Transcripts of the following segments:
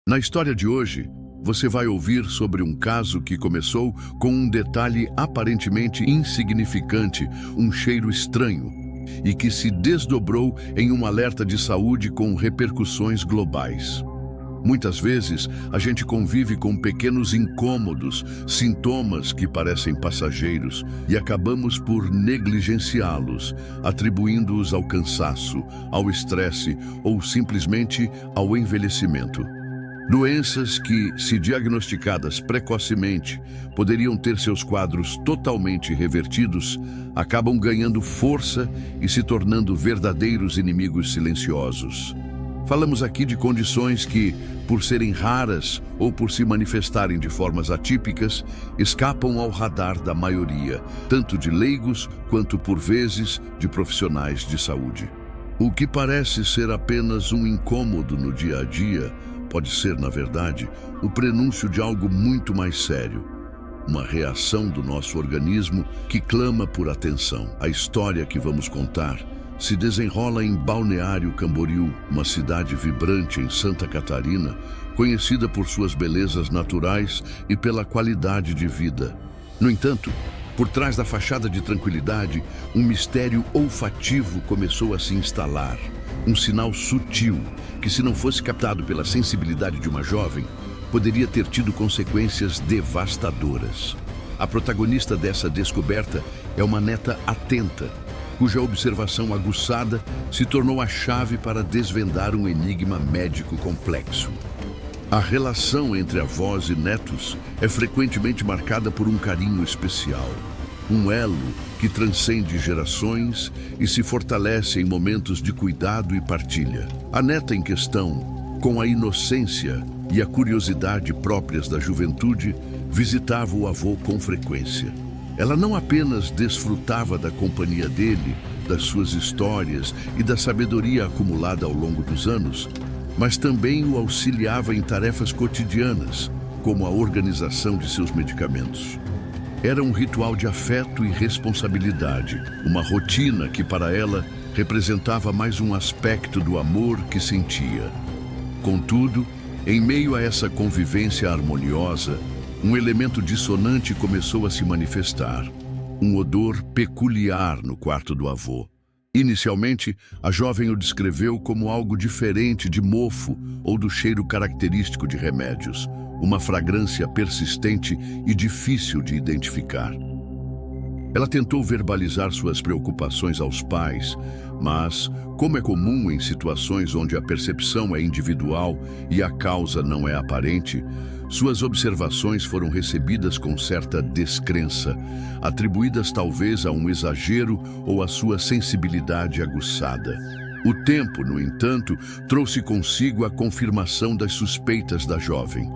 Na história de hoje, você vai ouvir sobre um caso que começou com um detalhe aparentemente insignificante, um cheiro estranho, e que se desdobrou em um alerta de saúde com repercussões globais. Muitas vezes, a gente convive com pequenos incômodos, sintomas que parecem passageiros, e acabamos por negligenciá-los, atribuindo-os ao cansaço, ao estresse ou simplesmente ao envelhecimento. Doenças que, se diagnosticadas precocemente, poderiam ter seus quadros totalmente revertidos, acabam ganhando força e se tornando verdadeiros inimigos silenciosos. Falamos aqui de condições que, por serem raras ou por se manifestarem de formas atípicas, escapam ao radar da maioria, tanto de leigos quanto, por vezes, de profissionais de saúde. O que parece ser apenas um incômodo no dia a dia pode ser, na verdade, o prenúncio de algo muito mais sério. Uma reação do nosso organismo que clama por atenção. A história que vamos contar se desenrola em Balneário Camboriú, uma cidade vibrante em Santa Catarina, conhecida por suas belezas naturais e pela qualidade de vida. No entanto, por trás da fachada de tranquilidade, um mistério olfativo começou a se instalar. Um sinal sutil que, se não fosse captado pela sensibilidade de uma jovem, poderia ter tido consequências devastadoras. A protagonista dessa descoberta é uma neta atenta, cuja observação aguçada se tornou a chave para desvendar um enigma médico complexo. A relação entre avós e netos é frequentemente marcada por um carinho especial, um elo que transcende gerações e se fortalece em momentos de cuidado e partilha. A neta em questão, com a inocência e a curiosidade próprias da juventude, visitava o avô com frequência. Ela não apenas desfrutava da companhia dele, das suas histórias e da sabedoria acumulada ao longo dos anos, mas também o auxiliava em tarefas cotidianas, como a organização de seus medicamentos. Era um ritual de afeto e responsabilidade, uma rotina que para ela representava mais um aspecto do amor que sentia. Contudo, em meio a essa convivência harmoniosa, um elemento dissonante começou a se manifestar, um odor peculiar no quarto do avô. Inicialmente, a jovem o descreveu como algo diferente de mofo ou do cheiro característico de remédios, uma fragrância persistente e difícil de identificar. Ela tentou verbalizar suas preocupações aos pais, mas, como é comum em situações onde a percepção é individual e a causa não é aparente, suas observações foram recebidas com certa descrença, atribuídas talvez a um exagero ou à sua sensibilidade aguçada. O tempo, no entanto, trouxe consigo a confirmação das suspeitas da jovem.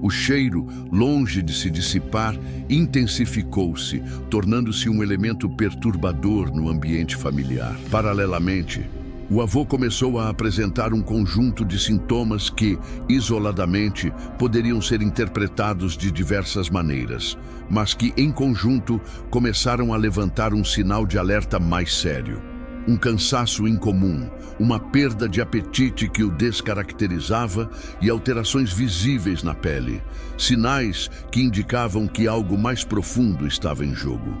O cheiro, longe de se dissipar, intensificou-se, tornando-se um elemento perturbador no ambiente familiar. Paralelamente, o avô começou a apresentar um conjunto de sintomas que, isoladamente, poderiam ser interpretados de diversas maneiras, mas que, em conjunto, começaram a levantar um sinal de alerta mais sério. Um cansaço incomum, uma perda de apetite que o descaracterizava e alterações visíveis na pele, sinais que indicavam que algo mais profundo estava em jogo.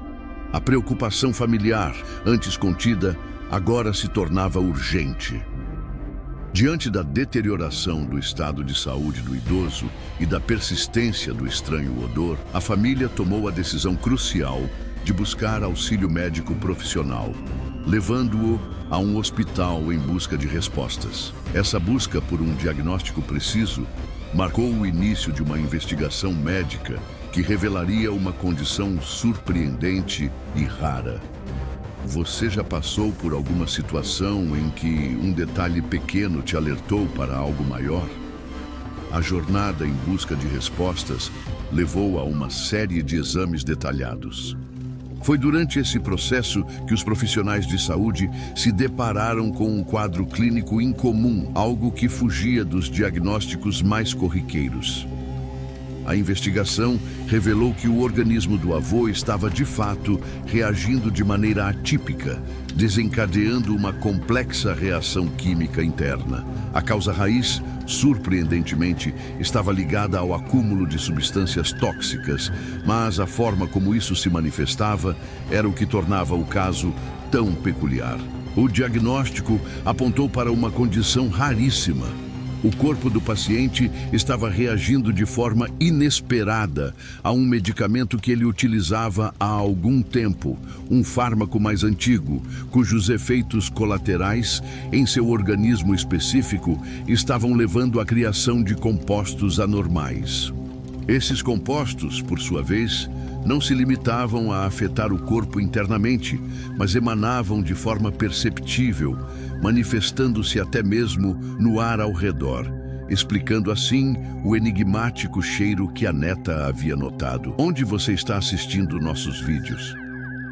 A preocupação familiar, antes contida, agora se tornava urgente. Diante da deterioração do estado de saúde do idoso e da persistência do estranho odor, a família tomou a decisão crucial de buscar auxílio médico profissional, levando-o a um hospital em busca de respostas. Essa busca por um diagnóstico preciso marcou o início de uma investigação médica que revelaria uma condição surpreendente e rara. Você já passou por alguma situação em que um detalhe pequeno te alertou para algo maior? A jornada em busca de respostas levou a uma série de exames detalhados. Foi durante esse processo que os profissionais de saúde se depararam com um quadro clínico incomum, algo que fugia dos diagnósticos mais corriqueiros. A investigação revelou que o organismo do avô estava, de fato, reagindo de maneira atípica, desencadeando uma complexa reação química interna. A causa raiz, surpreendentemente, estava ligada ao acúmulo de substâncias tóxicas, mas a forma como isso se manifestava era o que tornava o caso tão peculiar. O diagnóstico apontou para uma condição raríssima. O corpo do paciente estava reagindo de forma inesperada a um medicamento que ele utilizava há algum tempo, um fármaco mais antigo, cujos efeitos colaterais em seu organismo específico estavam levando à criação de compostos anormais. Esses compostos, por sua vez, não se limitavam a afetar o corpo internamente, mas emanavam de forma perceptível, manifestando-se até mesmo no ar ao redor, explicando assim o enigmático cheiro que a neta havia notado. Onde você está assistindo nossos vídeos?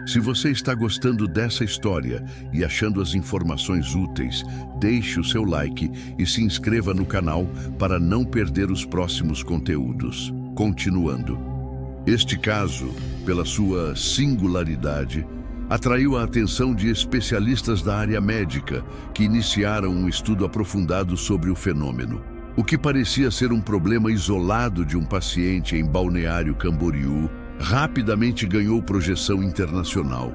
Se você está gostando dessa história e achando as informações úteis, deixe o seu like e se inscreva no canal para não perder os próximos conteúdos. Continuando. Este caso, pela sua singularidade, atraiu a atenção de especialistas da área médica que iniciaram um estudo aprofundado sobre o fenômeno. O que parecia ser um problema isolado de um paciente em Balneário Camboriú rapidamente ganhou projeção internacional,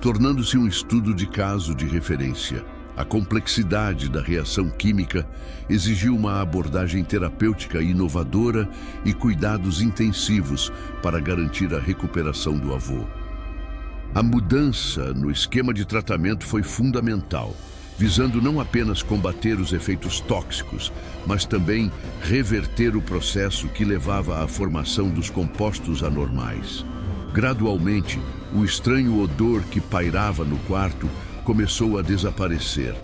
tornando-se um estudo de caso de referência. A complexidade da reação química exigiu uma abordagem terapêutica inovadora e cuidados intensivos para garantir a recuperação do avô. A mudança no esquema de tratamento foi fundamental, visando não apenas combater os efeitos tóxicos, mas também reverter o processo que levava à formação dos compostos anormais. Gradualmente, o estranho odor que pairava no quarto começou a desaparecer,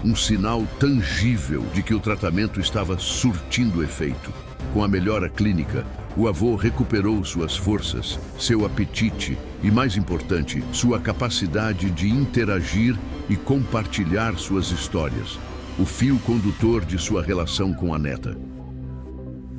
um sinal tangível de que o tratamento estava surtindo efeito. Com a melhora clínica, o avô recuperou suas forças, seu apetite e, mais importante, sua capacidade de interagir e compartilhar suas histórias, o fio condutor de sua relação com a neta.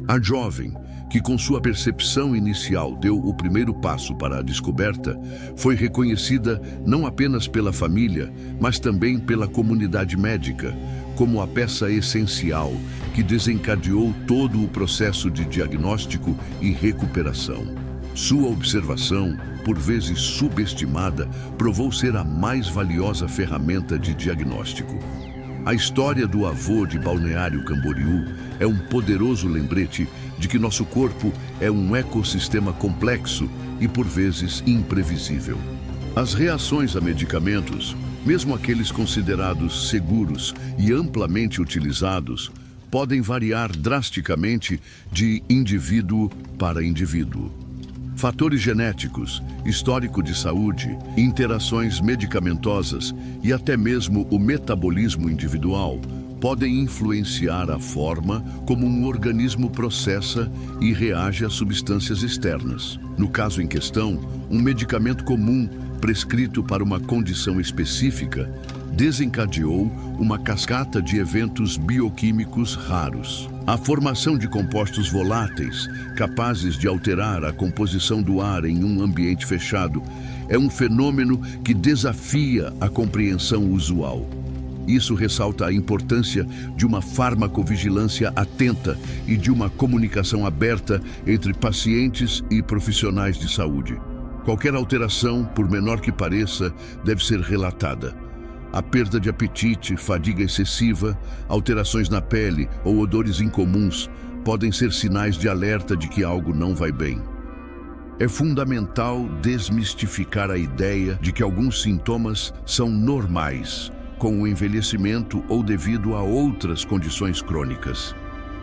A jovem, que com sua percepção inicial deu o primeiro passo para a descoberta, foi reconhecida não apenas pela família, mas também pela comunidade médica, como a peça essencial que desencadeou todo o processo de diagnóstico e recuperação. Sua observação, por vezes subestimada, provou ser a mais valiosa ferramenta de diagnóstico. A história do avô de Balneário Camboriú é um poderoso lembrete de que nosso corpo é um ecossistema complexo e, por vezes, imprevisível. As reações a medicamentos, mesmo aqueles considerados seguros e amplamente utilizados, podem variar drasticamente de indivíduo para indivíduo. Fatores genéticos, histórico de saúde, interações medicamentosas e até mesmo o metabolismo individual podem influenciar a forma como um organismo processa e reage a substâncias externas. No caso em questão, um medicamento comum prescrito para uma condição específica desencadeou uma cascata de eventos bioquímicos raros. A formação de compostos voláteis, capazes de alterar a composição do ar em um ambiente fechado, é um fenômeno que desafia a compreensão usual. Isso ressalta a importância de uma farmacovigilância atenta e de uma comunicação aberta entre pacientes e profissionais de saúde. Qualquer alteração, por menor que pareça, deve ser relatada. A perda de apetite, fadiga excessiva, alterações na pele ou odores incomuns podem ser sinais de alerta de que algo não vai bem. É fundamental desmistificar a ideia de que alguns sintomas são normais, com o envelhecimento ou devido a outras condições crônicas.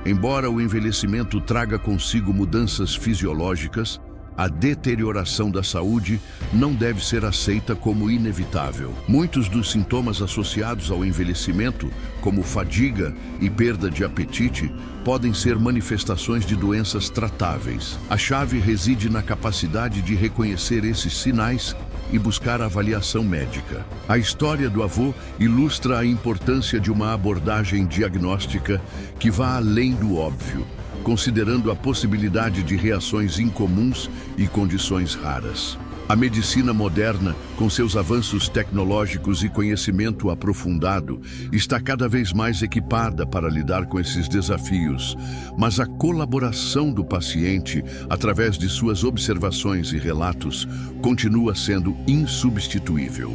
Embora o envelhecimento traga consigo mudanças fisiológicas, a deterioração da saúde não deve ser aceita como inevitável. Muitos dos sintomas associados ao envelhecimento, como fadiga e perda de apetite, podem ser manifestações de doenças tratáveis. A chave reside na capacidade de reconhecer esses sinais e buscar avaliação médica. A história do avô ilustra a importância de uma abordagem diagnóstica que vá além do óbvio, considerando a possibilidade de reações incomuns e condições raras. A medicina moderna, com seus avanços tecnológicos e conhecimento aprofundado, está cada vez mais equipada para lidar com esses desafios, mas a colaboração do paciente, através de suas observações e relatos, continua sendo insubstituível.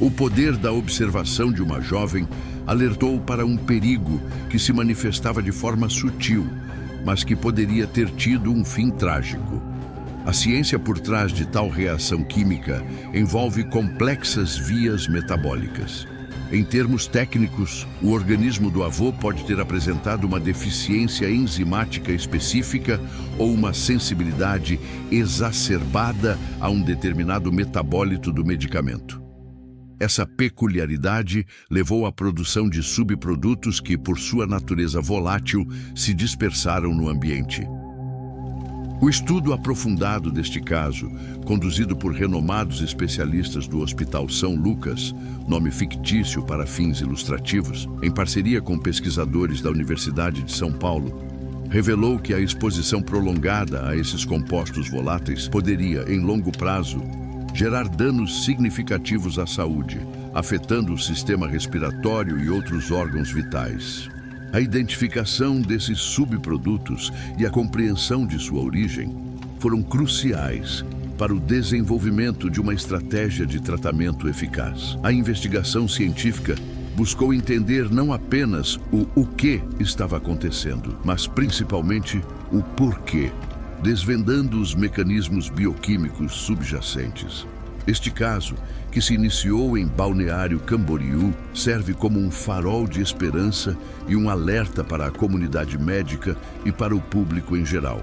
O poder da observação de uma jovem alertou para um perigo que se manifestava de forma sutil, mas que poderia ter tido um fim trágico. A ciência por trás de tal reação química envolve complexas vias metabólicas. Em termos técnicos, o organismo do avô pode ter apresentado uma deficiência enzimática específica ou uma sensibilidade exacerbada a um determinado metabólito do medicamento. Essa peculiaridade levou à produção de subprodutos que, por sua natureza volátil, se dispersaram no ambiente. O estudo aprofundado deste caso, conduzido por renomados especialistas do Hospital São Lucas, nome fictício para fins ilustrativos, em parceria com pesquisadores da Universidade de São Paulo, revelou que a exposição prolongada a esses compostos voláteis poderia, em longo prazo, gerar danos significativos à saúde, afetando o sistema respiratório e outros órgãos vitais. A identificação desses subprodutos e a compreensão de sua origem foram cruciais para o desenvolvimento de uma estratégia de tratamento eficaz. A investigação científica buscou entender não apenas o que estava acontecendo, mas principalmente o porquê, desvendando os mecanismos bioquímicos subjacentes. Este caso, que se iniciou em Balneário Camboriú, serve como um farol de esperança e um alerta para a comunidade médica e para o público em geral.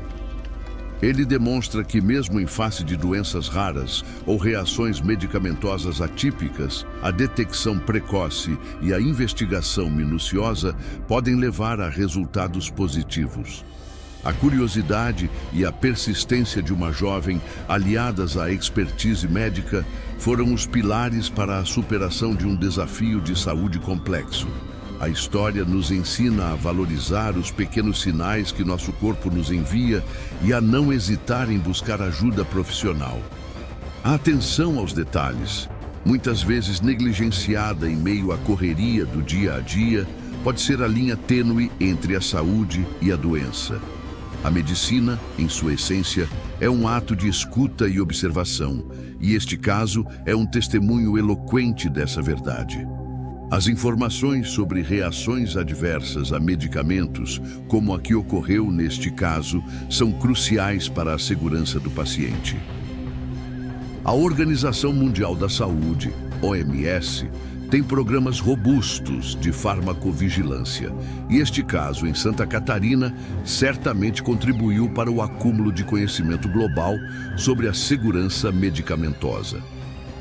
Ele demonstra que, mesmo em face de doenças raras ou reações medicamentosas atípicas, a detecção precoce e a investigação minuciosa podem levar a resultados positivos. A curiosidade e a persistência de uma jovem, aliadas à expertise médica, foram os pilares para a superação de um desafio de saúde complexo. A história nos ensina a valorizar os pequenos sinais que nosso corpo nos envia e a não hesitar em buscar ajuda profissional. A atenção aos detalhes, muitas vezes negligenciada em meio à correria do dia a dia, pode ser a linha tênue entre a saúde e a doença. A medicina, em sua essência, é um ato de escuta e observação, e este caso é um testemunho eloquente dessa verdade. As informações sobre reações adversas a medicamentos, como a que ocorreu neste caso, são cruciais para a segurança do paciente. A Organização Mundial da Saúde, OMS, tem programas robustos de farmacovigilância, e este caso em Santa Catarina certamente contribuiu para o acúmulo de conhecimento global sobre a segurança medicamentosa.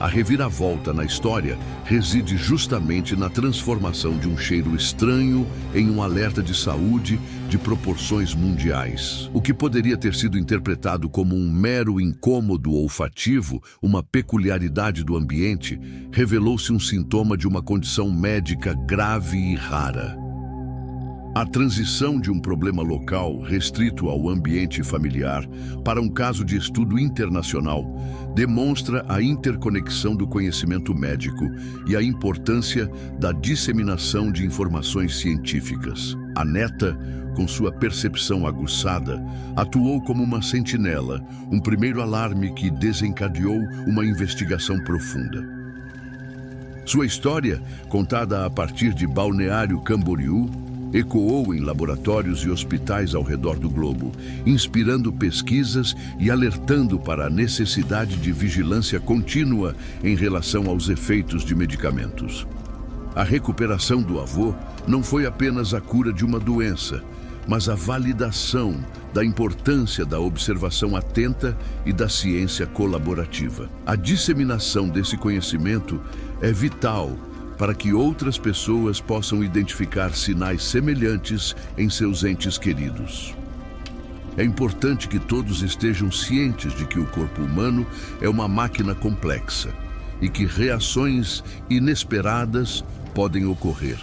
A reviravolta na história reside justamente na transformação de um cheiro estranho em um alerta de saúde de proporções mundiais. O que poderia ter sido interpretado como um mero incômodo olfativo, uma peculiaridade do ambiente, revelou-se um sintoma de uma condição médica grave e rara. A transição de um problema local restrito ao ambiente familiar para um caso de estudo internacional demonstra a interconexão do conhecimento médico e a importância da disseminação de informações científicas. A neta, com sua percepção aguçada, atuou como uma sentinela, um primeiro alarme que desencadeou uma investigação profunda. Sua história, contada a partir de Balneário Camboriú, ecoou em laboratórios e hospitais ao redor do globo, inspirando pesquisas e alertando para a necessidade de vigilância contínua em relação aos efeitos de medicamentos. A recuperação do avô não foi apenas a cura de uma doença, mas a validação da importância da observação atenta e da ciência colaborativa. A disseminação desse conhecimento é vital para que outras pessoas possam identificar sinais semelhantes em seus entes queridos. É importante que todos estejam cientes de que o corpo humano é uma máquina complexa e que reações inesperadas podem ocorrer.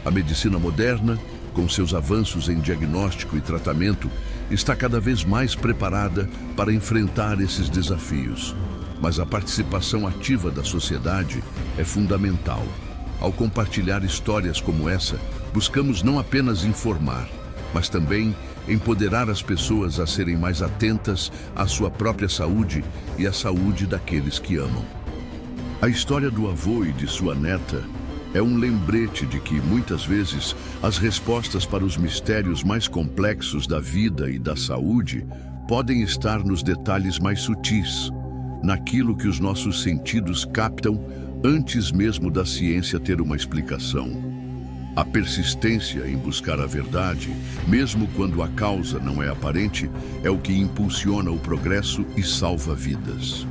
A medicina moderna, com seus avanços em diagnóstico e tratamento, está cada vez mais preparada para enfrentar esses desafios. Mas a participação ativa da sociedade é fundamental. Ao compartilhar histórias como essa, buscamos não apenas informar, mas também empoderar as pessoas a serem mais atentas à sua própria saúde e à saúde daqueles que amam. A história do avô e de sua neta é um lembrete de que, muitas vezes, as respostas para os mistérios mais complexos da vida e da saúde podem estar nos detalhes mais sutis, naquilo que os nossos sentidos captam antes mesmo da ciência ter uma explicação. A persistência em buscar a verdade, mesmo quando a causa não é aparente, é o que impulsiona o progresso e salva vidas.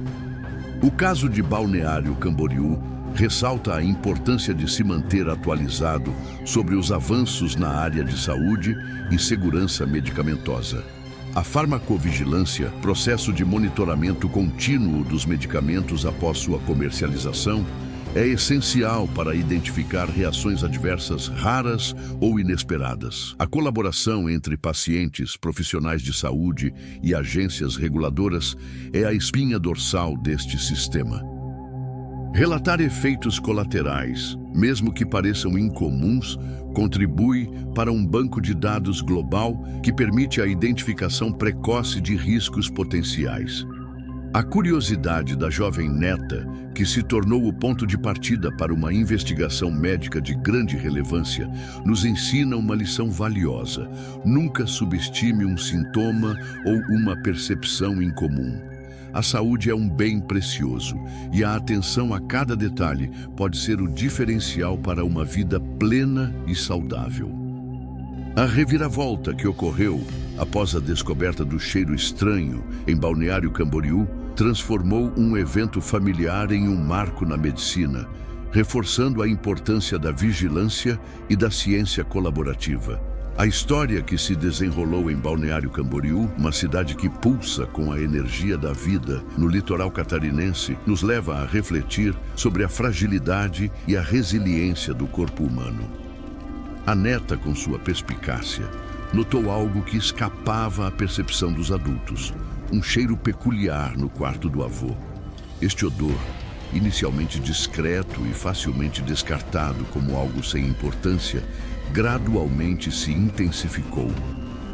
O caso de Balneário Camboriú ressalta a importância de se manter atualizado sobre os avanços na área de saúde e segurança medicamentosa. A farmacovigilância, processo de monitoramento contínuo dos medicamentos após sua comercialização, é essencial para identificar reações adversas raras ou inesperadas. A colaboração entre pacientes, profissionais de saúde e agências reguladoras é a espinha dorsal deste sistema. Relatar efeitos colaterais, mesmo que pareçam incomuns, contribui para um banco de dados global que permite a identificação precoce de riscos potenciais. A curiosidade da jovem neta, que se tornou o ponto de partida para uma investigação médica de grande relevância, nos ensina uma lição valiosa. Nunca subestime um sintoma ou uma percepção incomum. A saúde é um bem precioso e a atenção a cada detalhe pode ser o diferencial para uma vida plena e saudável. A reviravolta que ocorreu após a descoberta do cheiro estranho em Balneário Camboriú transformou um evento familiar em um marco na medicina, reforçando a importância da vigilância e da ciência colaborativa. A história que se desenrolou em Balneário Camboriú, uma cidade que pulsa com a energia da vida no litoral catarinense, nos leva a refletir sobre a fragilidade e a resiliência do corpo humano. A neta, com sua perspicácia, notou algo que escapava à percepção dos adultos: um cheiro peculiar no quarto do avô. Este odor, inicialmente discreto e facilmente descartado como algo sem importância, gradualmente se intensificou,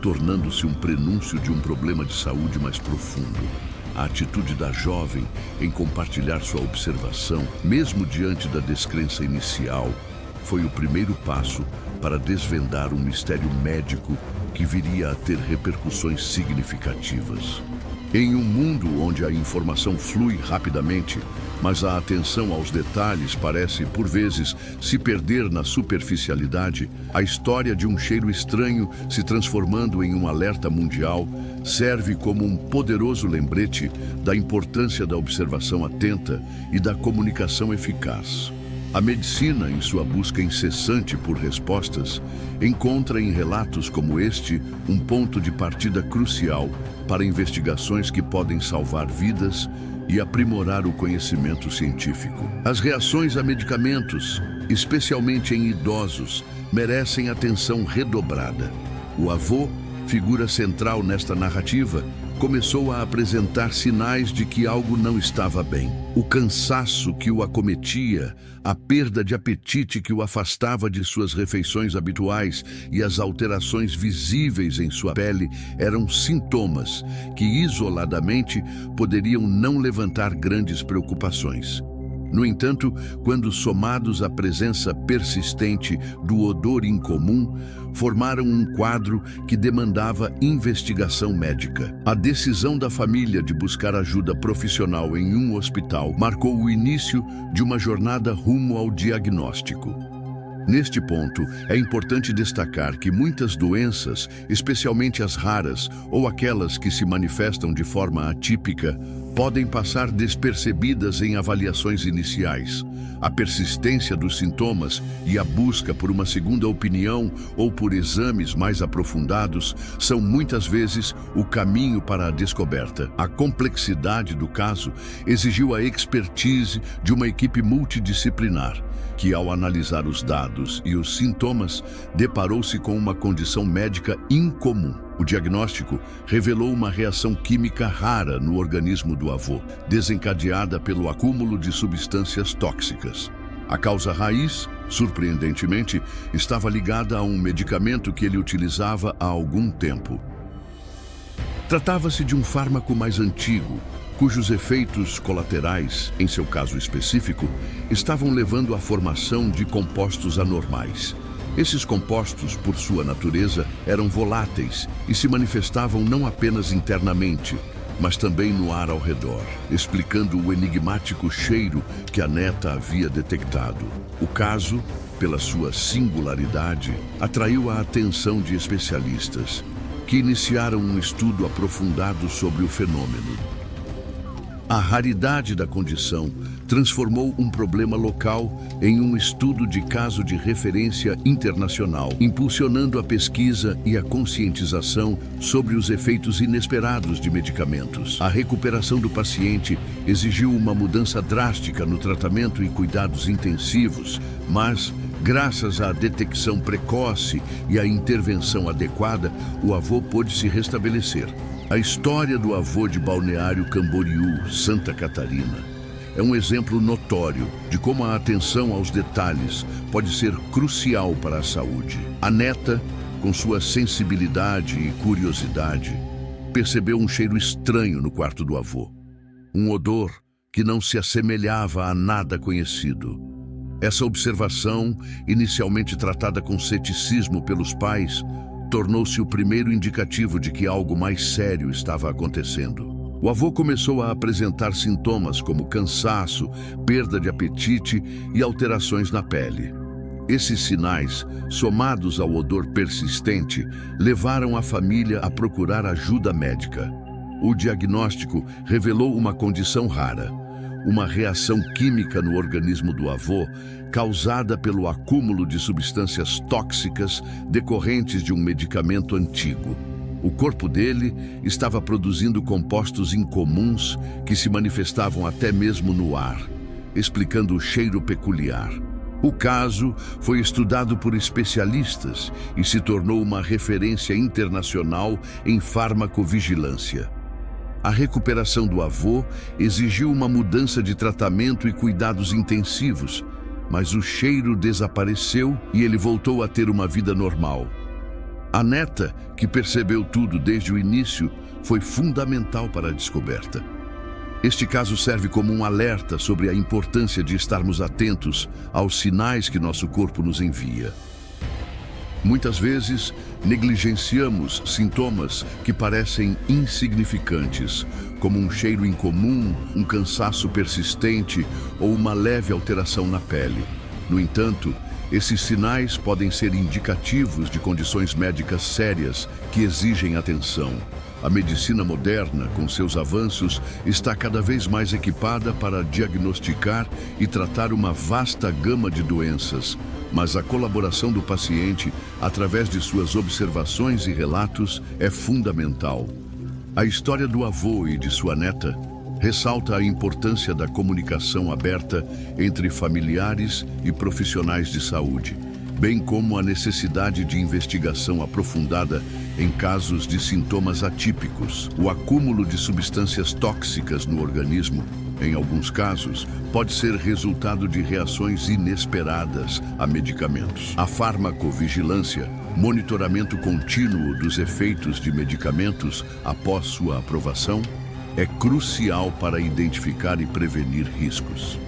tornando-se um prenúncio de um problema de saúde mais profundo. A atitude da jovem em compartilhar sua observação, mesmo diante da descrença inicial, foi o primeiro passo para desvendar um mistério médico que viria a ter repercussões significativas. Em um mundo onde a informação flui rapidamente, mas a atenção aos detalhes parece, por vezes, se perder na superficialidade, a história de um cheiro estranho se transformando em um alerta mundial serve como um poderoso lembrete da importância da observação atenta e da comunicação eficaz. A medicina, em sua busca incessante por respostas, encontra em relatos como este um ponto de partida crucial para investigações que podem salvar vidas e aprimorar o conhecimento científico. As reações a medicamentos, especialmente em idosos, merecem atenção redobrada. O avô, figura central nesta narrativa, começou a apresentar sinais de que algo não estava bem. O cansaço que o acometia, a perda de apetite que o afastava de suas refeições habituais e as alterações visíveis em sua pele eram sintomas que, isoladamente, poderiam não levantar grandes preocupações. No entanto, quando somados à presença persistente do odor incomum, formaram um quadro que demandava investigação médica. A decisão da família de buscar ajuda profissional em um hospital marcou o início de uma jornada rumo ao diagnóstico. Neste ponto, é importante destacar que muitas doenças, especialmente as raras ou aquelas que se manifestam de forma atípica, podem passar despercebidas em avaliações iniciais. A persistência dos sintomas e a busca por uma segunda opinião ou por exames mais aprofundados são muitas vezes o caminho para a descoberta. A complexidade do caso exigiu a expertise de uma equipe multidisciplinar, que, ao analisar os dados e os sintomas, deparou-se com uma condição médica incomum. O diagnóstico revelou uma reação química rara no organismo do avô, desencadeada pelo acúmulo de substâncias tóxicas. A causa raiz, surpreendentemente, estava ligada a um medicamento que ele utilizava há algum tempo. Tratava-se de um fármaco mais antigo, cujos efeitos colaterais, em seu caso específico, estavam levando à formação de compostos anormais. Esses compostos, por sua natureza, eram voláteis e se manifestavam não apenas internamente, mas também no ar ao redor, explicando o enigmático cheiro que a neta havia detectado. O caso, pela sua singularidade, atraiu a atenção de especialistas, que iniciaram um estudo aprofundado sobre o fenômeno. A raridade da condição transformou um problema local em um estudo de caso de referência internacional, impulsionando a pesquisa e a conscientização sobre os efeitos inesperados de medicamentos. A recuperação do paciente exigiu uma mudança drástica no tratamento e cuidados intensivos, mas, graças à detecção precoce e à intervenção adequada, o avô pôde se restabelecer. A história do avô de Balneário Camboriú, Santa Catarina, é um exemplo notório de como a atenção aos detalhes pode ser crucial para a saúde. A neta, com sua sensibilidade e curiosidade, percebeu um cheiro estranho no quarto do avô. Um odor que não se assemelhava a nada conhecido. Essa observação, inicialmente tratada com ceticismo pelos pais, tornou-se o primeiro indicativo de que algo mais sério estava acontecendo. O avô começou a apresentar sintomas como cansaço, perda de apetite e alterações na pele. Esses sinais, somados ao odor persistente, levaram a família a procurar ajuda médica. O diagnóstico revelou uma condição rara, uma reação química no organismo do avô, causada pelo acúmulo de substâncias tóxicas decorrentes de um medicamento antigo. O corpo dele estava produzindo compostos incomuns que se manifestavam até mesmo no ar, explicando o cheiro peculiar. O caso foi estudado por especialistas e se tornou uma referência internacional em farmacovigilância. A recuperação do avô exigiu uma mudança de tratamento e cuidados intensivos, mas o cheiro desapareceu e ele voltou a ter uma vida normal. A neta, que percebeu tudo desde o início, foi fundamental para a descoberta. Este caso serve como um alerta sobre a importância de estarmos atentos aos sinais que nosso corpo nos envia. Muitas vezes, negligenciamos sintomas que parecem insignificantes, como um cheiro incomum, um cansaço persistente ou uma leve alteração na pele. No entanto, esses sinais podem ser indicativos de condições médicas sérias que exigem atenção. A medicina moderna, com seus avanços, está cada vez mais equipada para diagnosticar e tratar uma vasta gama de doenças, mas a colaboração do paciente, através de suas observações e relatos, é fundamental. A história do avô e de sua neta ressalta a importância da comunicação aberta entre familiares e profissionais de saúde, bem como a necessidade de investigação aprofundada em casos de sintomas atípicos. O acúmulo de substâncias tóxicas no organismo, em alguns casos, pode ser resultado de reações inesperadas a medicamentos. A farmacovigilância, monitoramento contínuo dos efeitos de medicamentos após sua aprovação, é crucial para identificar e prevenir riscos.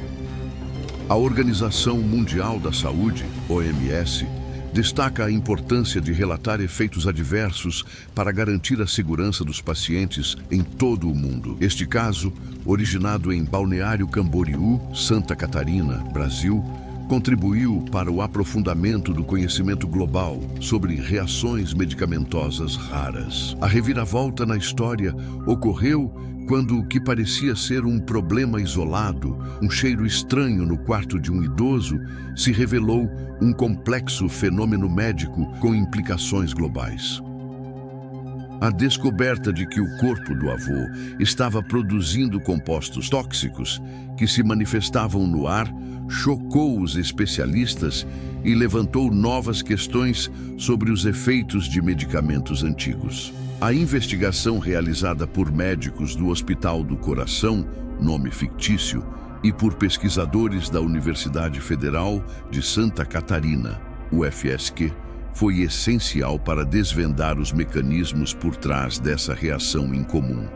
A Organização Mundial da Saúde, OMS, destaca a importância de relatar efeitos adversos para garantir a segurança dos pacientes em todo o mundo. Este caso, originado em Balneário Camboriú, Santa Catarina, Brasil, contribuiu para o aprofundamento do conhecimento global sobre reações medicamentosas raras. A reviravolta na história ocorreu quando o que parecia ser um problema isolado, um cheiro estranho no quarto de um idoso, se revelou um complexo fenômeno médico com implicações globais. A descoberta de que o corpo do avô estava produzindo compostos tóxicos que se manifestavam no ar chocou os especialistas e levantou novas questões sobre os efeitos de medicamentos antigos. A investigação realizada por médicos do Hospital do Coração, nome fictício, e por pesquisadores da Universidade Federal de Santa Catarina, UFSC, foi essencial para desvendar os mecanismos por trás dessa reação incomum.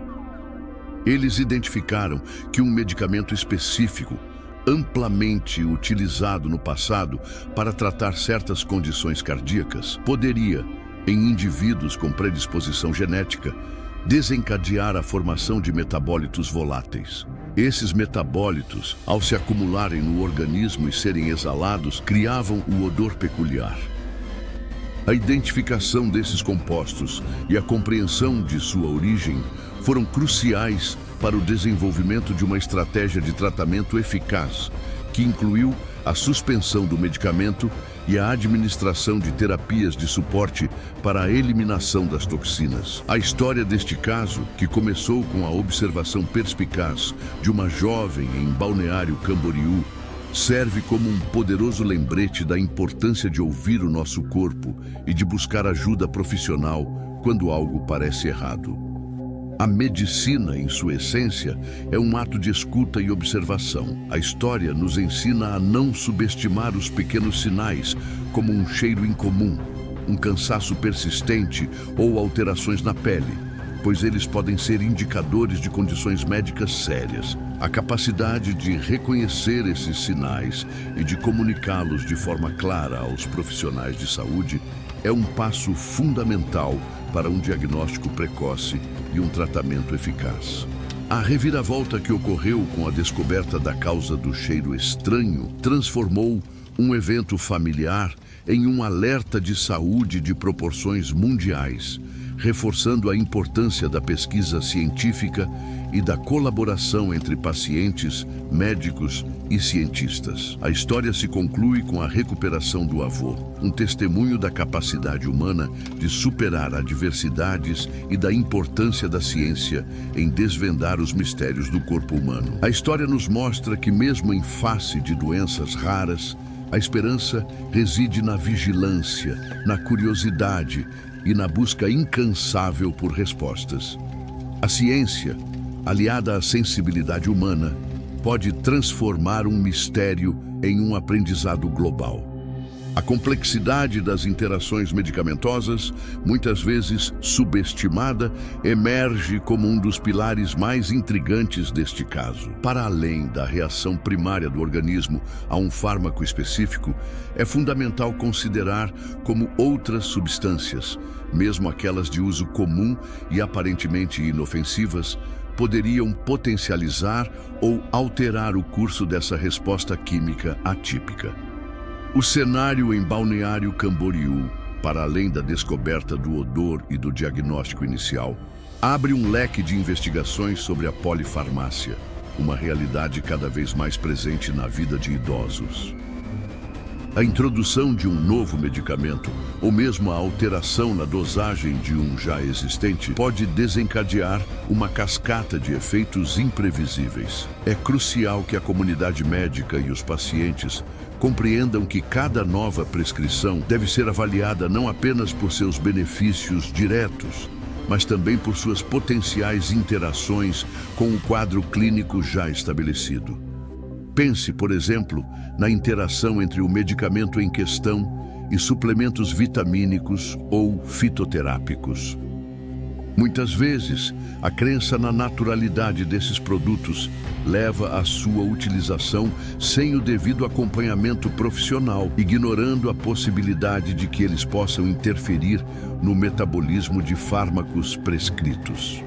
Eles identificaram que um medicamento específico, amplamente utilizado no passado para tratar certas condições cardíacas, poderia, em indivíduos com predisposição genética, desencadear a formação de metabólitos voláteis. Esses metabólitos, ao se acumularem no organismo e serem exalados, criavam o odor peculiar. A identificação desses compostos e a compreensão de sua origem foram cruciais para o desenvolvimento de uma estratégia de tratamento eficaz, que incluiu a suspensão do medicamento e a administração de terapias de suporte para a eliminação das toxinas. A história deste caso, que começou com a observação perspicaz de uma jovem em Balneário Camboriú, serve como um poderoso lembrete da importância de ouvir o nosso corpo e de buscar ajuda profissional quando algo parece errado. A medicina, em sua essência, é um ato de escuta e observação. A história nos ensina a não subestimar os pequenos sinais, como um cheiro incomum, um cansaço persistente ou alterações na pele, pois eles podem ser indicadores de condições médicas sérias. A capacidade de reconhecer esses sinais e de comunicá-los de forma clara aos profissionais de saúde é um passo fundamental para um diagnóstico precoce e um tratamento eficaz. A reviravolta que ocorreu com a descoberta da causa do cheiro estranho transformou um evento familiar em um alerta de saúde de proporções mundiais, reforçando a importância da pesquisa científica e da colaboração entre pacientes, médicos e cientistas. A história se conclui com a recuperação do avô, um testemunho da capacidade humana de superar adversidades e da importância da ciência em desvendar os mistérios do corpo humano. A história nos mostra que, mesmo em face de doenças raras, a esperança reside na vigilância, na curiosidade e na busca incansável por respostas. A ciência, aliada à sensibilidade humana, pode transformar um mistério em um aprendizado global. A complexidade das interações medicamentosas, muitas vezes subestimada, emerge como um dos pilares mais intrigantes deste caso. Para além da reação primária do organismo a um fármaco específico, é fundamental considerar como outras substâncias, mesmo aquelas de uso comum e aparentemente inofensivas, poderiam potencializar ou alterar o curso dessa resposta química atípica. O cenário em Balneário Camboriú, para além da descoberta do odor e do diagnóstico inicial, abre um leque de investigações sobre a polifarmácia, uma realidade cada vez mais presente na vida de idosos. A introdução de um novo medicamento, ou mesmo a alteração na dosagem de um já existente, pode desencadear uma cascata de efeitos imprevisíveis. É crucial que a comunidade médica e os pacientes compreendam que cada nova prescrição deve ser avaliada não apenas por seus benefícios diretos, mas também por suas potenciais interações com o quadro clínico já estabelecido. Pense, por exemplo, na interação entre o medicamento em questão e suplementos vitamínicos ou fitoterápicos. Muitas vezes, a crença na naturalidade desses produtos leva à sua utilização sem o devido acompanhamento profissional, ignorando a possibilidade de que eles possam interferir no metabolismo de fármacos prescritos.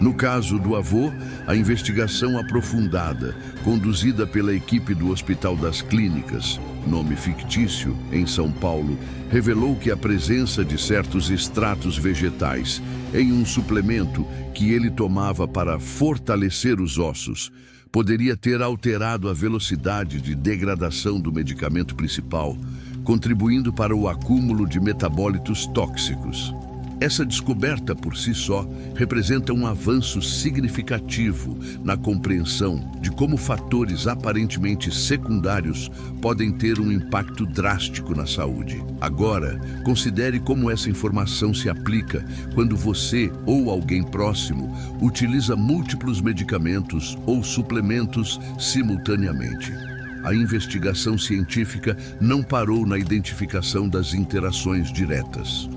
No caso do avô, a investigação aprofundada, conduzida pela equipe do Hospital das Clínicas, nome fictício, em São Paulo, revelou que a presença de certos extratos vegetais em um suplemento que ele tomava para fortalecer os ossos poderia ter alterado a velocidade de degradação do medicamento principal, contribuindo para o acúmulo de metabólitos tóxicos. Essa descoberta por si só representa um avanço significativo na compreensão de como fatores aparentemente secundários podem ter um impacto drástico na saúde. Agora, considere como essa informação se aplica quando você ou alguém próximo utiliza múltiplos medicamentos ou suplementos simultaneamente. A investigação científica não parou na identificação das interações diretas.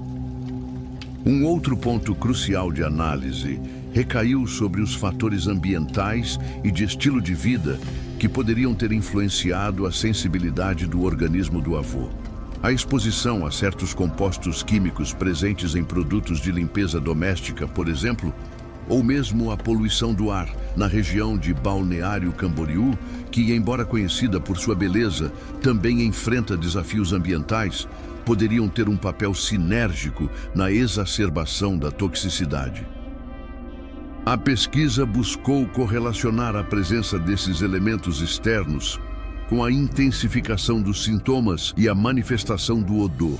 Um outro ponto crucial de análise recaiu sobre os fatores ambientais e de estilo de vida que poderiam ter influenciado a sensibilidade do organismo do avô. A exposição a certos compostos químicos presentes em produtos de limpeza doméstica, por exemplo, ou mesmo a poluição do ar na região de Balneário Camboriú, que, embora conhecida por sua beleza, também enfrenta desafios ambientais, poderiam ter um papel sinérgico na exacerbação da toxicidade. A pesquisa buscou correlacionar a presença desses elementos externos com a intensificação dos sintomas e a manifestação do odor.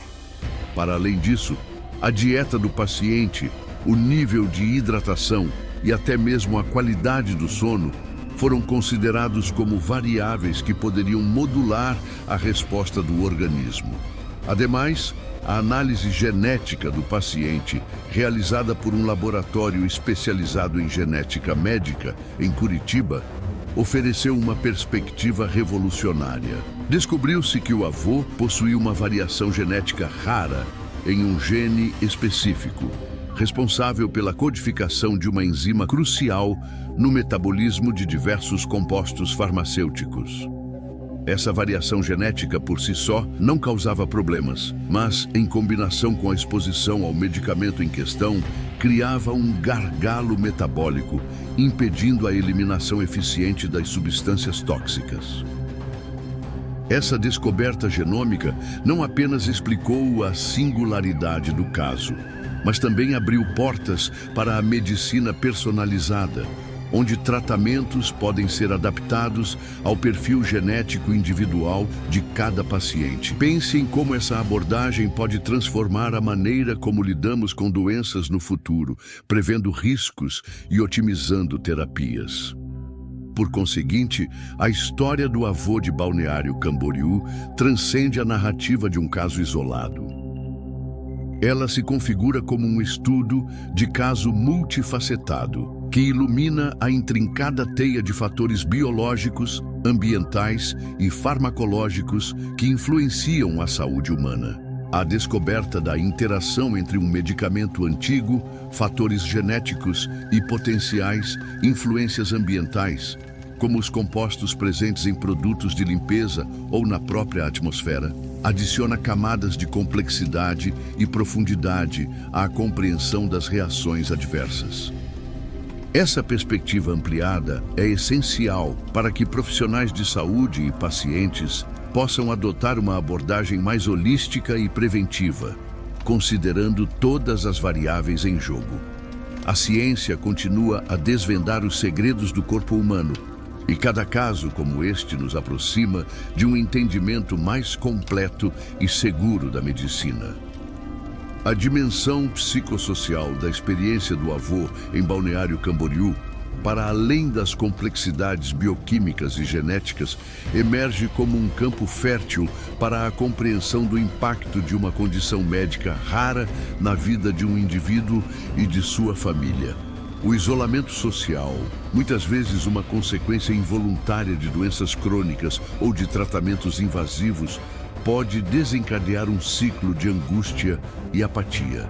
Para além disso, a dieta do paciente, o nível de hidratação e até mesmo a qualidade do sono foram considerados como variáveis que poderiam modular a resposta do organismo. Ademais, a análise genética do paciente, realizada por um laboratório especializado em genética médica em Curitiba, ofereceu uma perspectiva revolucionária. Descobriu-se que o avô possuía uma variação genética rara em um gene específico, responsável pela codificação de uma enzima crucial no metabolismo de diversos compostos farmacêuticos. Essa variação genética por si só não causava problemas, mas, em combinação com a exposição ao medicamento em questão, criava um gargalo metabólico, impedindo a eliminação eficiente das substâncias tóxicas. Essa descoberta genômica não apenas explicou a singularidade do caso, mas também abriu portas para a medicina personalizada, onde tratamentos podem ser adaptados ao perfil genético individual de cada paciente. Pense em como essa abordagem pode transformar a maneira como lidamos com doenças no futuro, prevendo riscos e otimizando terapias. Por conseguinte, a história do avô de Balneário Camboriú transcende a narrativa de um caso isolado. Ela se configura como um estudo de caso multifacetado, que ilumina a intrincada teia de fatores biológicos, ambientais e farmacológicos que influenciam a saúde humana. A descoberta da interação entre um medicamento antigo, fatores genéticos e potenciais influências ambientais, como os compostos presentes em produtos de limpeza ou na própria atmosfera, adiciona camadas de complexidade e profundidade à compreensão das reações adversas. Essa perspectiva ampliada é essencial para que profissionais de saúde e pacientes possam adotar uma abordagem mais holística e preventiva, considerando todas as variáveis em jogo. A ciência continua a desvendar os segredos do corpo humano, e cada caso como este nos aproxima de um entendimento mais completo e seguro da medicina. A dimensão psicossocial da experiência do avô em Balneário Camboriú, para além das complexidades bioquímicas e genéticas, emerge como um campo fértil para a compreensão do impacto de uma condição médica rara na vida de um indivíduo e de sua família. O isolamento social, muitas vezes uma consequência involuntária de doenças crônicas ou de tratamentos invasivos, pode desencadear um ciclo de angústia e apatia.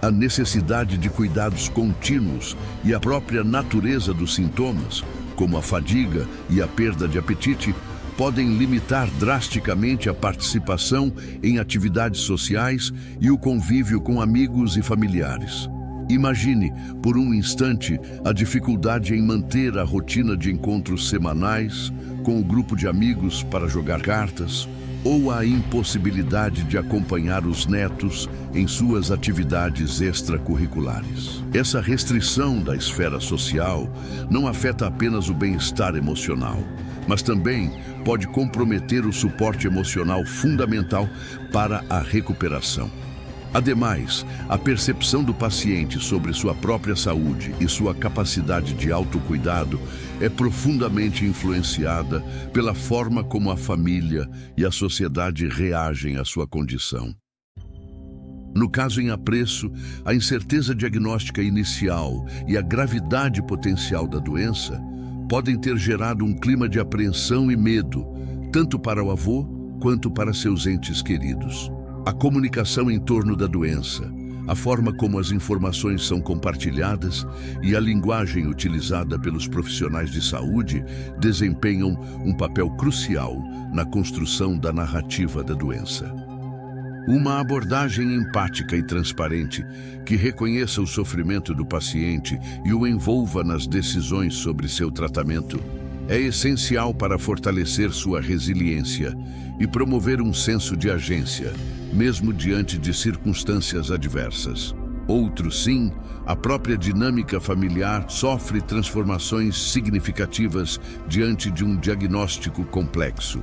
A necessidade de cuidados contínuos e a própria natureza dos sintomas, como a fadiga e a perda de apetite, podem limitar drasticamente a participação em atividades sociais e o convívio com amigos e familiares. Imagine, por um instante, a dificuldade em manter a rotina de encontros semanais com o grupo de amigos para jogar cartas, ou a impossibilidade de acompanhar os netos em suas atividades extracurriculares. Essa restrição da esfera social não afeta apenas o bem-estar emocional, mas também pode comprometer o suporte emocional fundamental para a recuperação. Ademais, a percepção do paciente sobre sua própria saúde e sua capacidade de autocuidado é profundamente influenciada pela forma como a família e a sociedade reagem à sua condição. No caso em apreço, a incerteza diagnóstica inicial e a gravidade potencial da doença podem ter gerado um clima de apreensão e medo, tanto para o avô quanto para seus entes queridos. A comunicação em torno da doença, a forma como as informações são compartilhadas e a linguagem utilizada pelos profissionais de saúde desempenham um papel crucial na construção da narrativa da doença. Uma abordagem empática e transparente que reconheça o sofrimento do paciente e o envolva nas decisões sobre seu tratamento é essencial para fortalecer sua resiliência e promover um senso de agência, mesmo diante de circunstâncias adversas. Outro sim, a própria dinâmica familiar sofre transformações significativas diante de um diagnóstico complexo.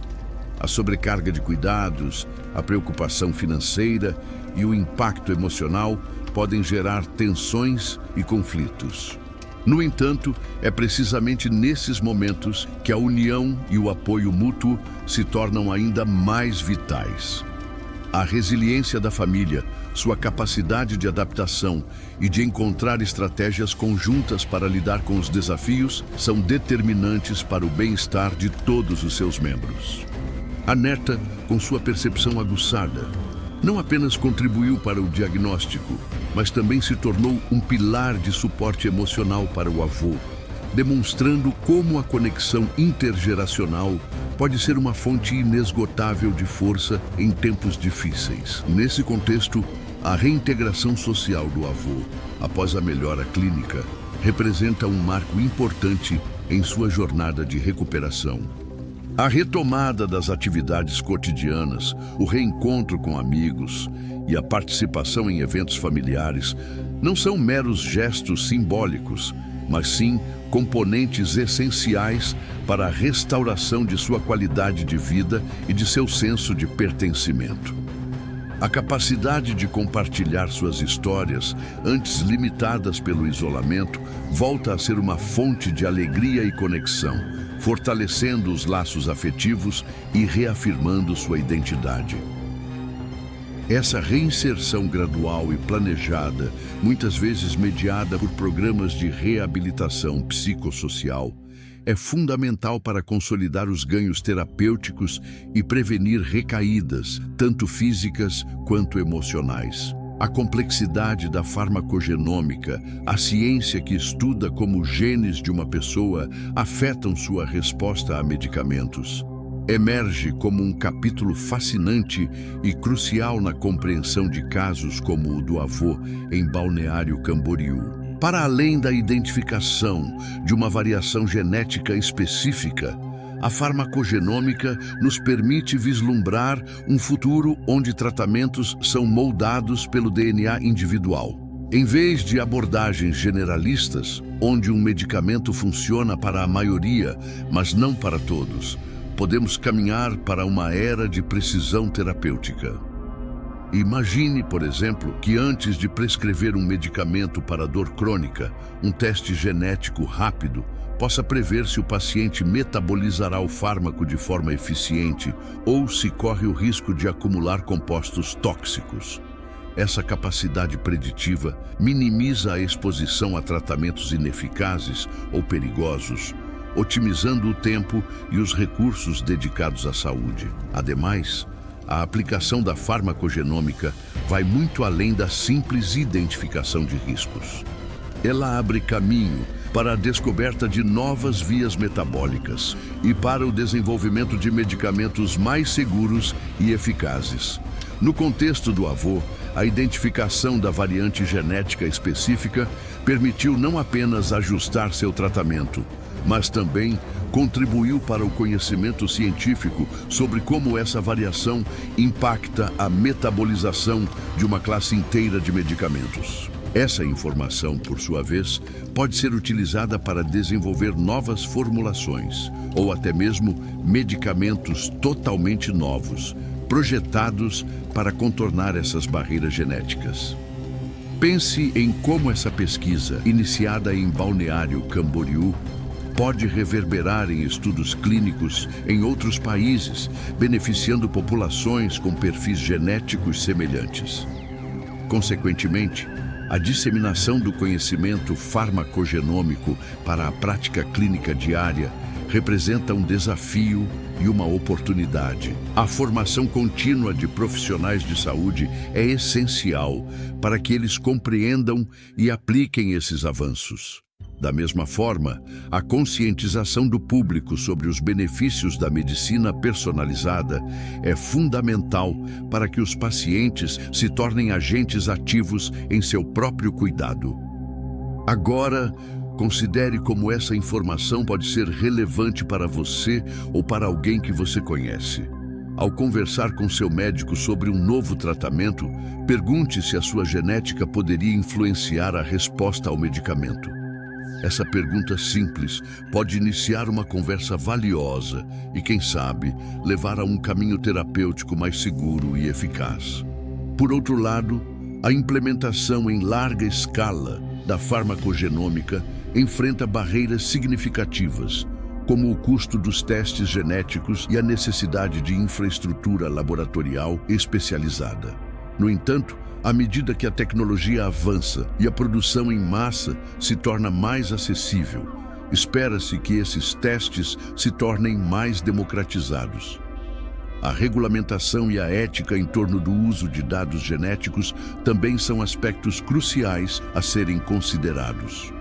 A sobrecarga de cuidados, a preocupação financeira e o impacto emocional podem gerar tensões e conflitos. No entanto, é precisamente nesses momentos que a união e o apoio mútuo se tornam ainda mais vitais. A resiliência da família, sua capacidade de adaptação e de encontrar estratégias conjuntas para lidar com os desafios são determinantes para o bem-estar de todos os seus membros. A neta, com sua percepção aguçada, não apenas contribuiu para o diagnóstico, mas também se tornou um pilar de suporte emocional para o avô, demonstrando como a conexão intergeracional pode ser uma fonte inesgotável de força em tempos difíceis. Nesse contexto, a reintegração social do avô, após a melhora clínica, representa um marco importante em sua jornada de recuperação. A retomada das atividades cotidianas, o reencontro com amigos e a participação em eventos familiares não são meros gestos simbólicos, mas sim componentes essenciais para a restauração de sua qualidade de vida e de seu senso de pertencimento. A capacidade de compartilhar suas histórias, antes limitadas pelo isolamento, volta a ser uma fonte de alegria e conexão, fortalecendo os laços afetivos e reafirmando sua identidade. Essa reinserção gradual e planejada, muitas vezes mediada por programas de reabilitação psicossocial, é fundamental para consolidar os ganhos terapêuticos e prevenir recaídas, tanto físicas quanto emocionais. A complexidade da farmacogenômica, a ciência que estuda como os genes de uma pessoa afetam sua resposta a medicamentos, emerge como um capítulo fascinante e crucial na compreensão de casos como o do avô em Balneário Camboriú. Para além da identificação de uma variação genética específica, a farmacogenômica nos permite vislumbrar um futuro onde tratamentos são moldados pelo DNA individual. Em vez de abordagens generalistas, onde um medicamento funciona para a maioria, mas não para todos, podemos caminhar para uma era de precisão terapêutica. Imagine, por exemplo, que antes de prescrever um medicamento para dor crônica, um teste genético rápido possa prever se o paciente metabolizará o fármaco de forma eficiente ou se corre o risco de acumular compostos tóxicos. Essa capacidade preditiva minimiza a exposição a tratamentos ineficazes ou perigosos, otimizando o tempo e os recursos dedicados à saúde. Ademais, a aplicação da farmacogenômica vai muito além da simples identificação de riscos. Ela abre caminho para a descoberta de novas vias metabólicas e para o desenvolvimento de medicamentos mais seguros e eficazes. No contexto do avô, a identificação da variante genética específica permitiu não apenas ajustar seu tratamento, mas também contribuiu para o conhecimento científico sobre como essa variação impacta a metabolização de uma classe inteira de medicamentos. Essa informação, por sua vez, pode ser utilizada para desenvolver novas formulações ou até mesmo medicamentos totalmente novos, projetados para contornar essas barreiras genéticas. Pense em como essa pesquisa, iniciada em Balneário Camboriú, pode reverberar em estudos clínicos em outros países, beneficiando populações com perfis genéticos semelhantes. Consequentemente, a disseminação do conhecimento farmacogenômico para a prática clínica diária representa um desafio e uma oportunidade. A formação contínua de profissionais de saúde é essencial para que eles compreendam e apliquem esses avanços. Da mesma forma, a conscientização do público sobre os benefícios da medicina personalizada é fundamental para que os pacientes se tornem agentes ativos em seu próprio cuidado. Agora, considere como essa informação pode ser relevante para você ou para alguém que você conhece. Ao conversar com seu médico sobre um novo tratamento, pergunte se a sua genética poderia influenciar a resposta ao medicamento. Essa pergunta simples pode iniciar uma conversa valiosa e, quem sabe, levar a um caminho terapêutico mais seguro e eficaz. Por outro lado, a implementação em larga escala da farmacogenômica enfrenta barreiras significativas, como o custo dos testes genéticos e a necessidade de infraestrutura laboratorial especializada. No entanto, à medida que a tecnologia avança e a produção em massa se torna mais acessível, espera-se que esses testes se tornem mais democratizados. A regulamentação e a ética em torno do uso de dados genéticos também são aspectos cruciais a serem considerados.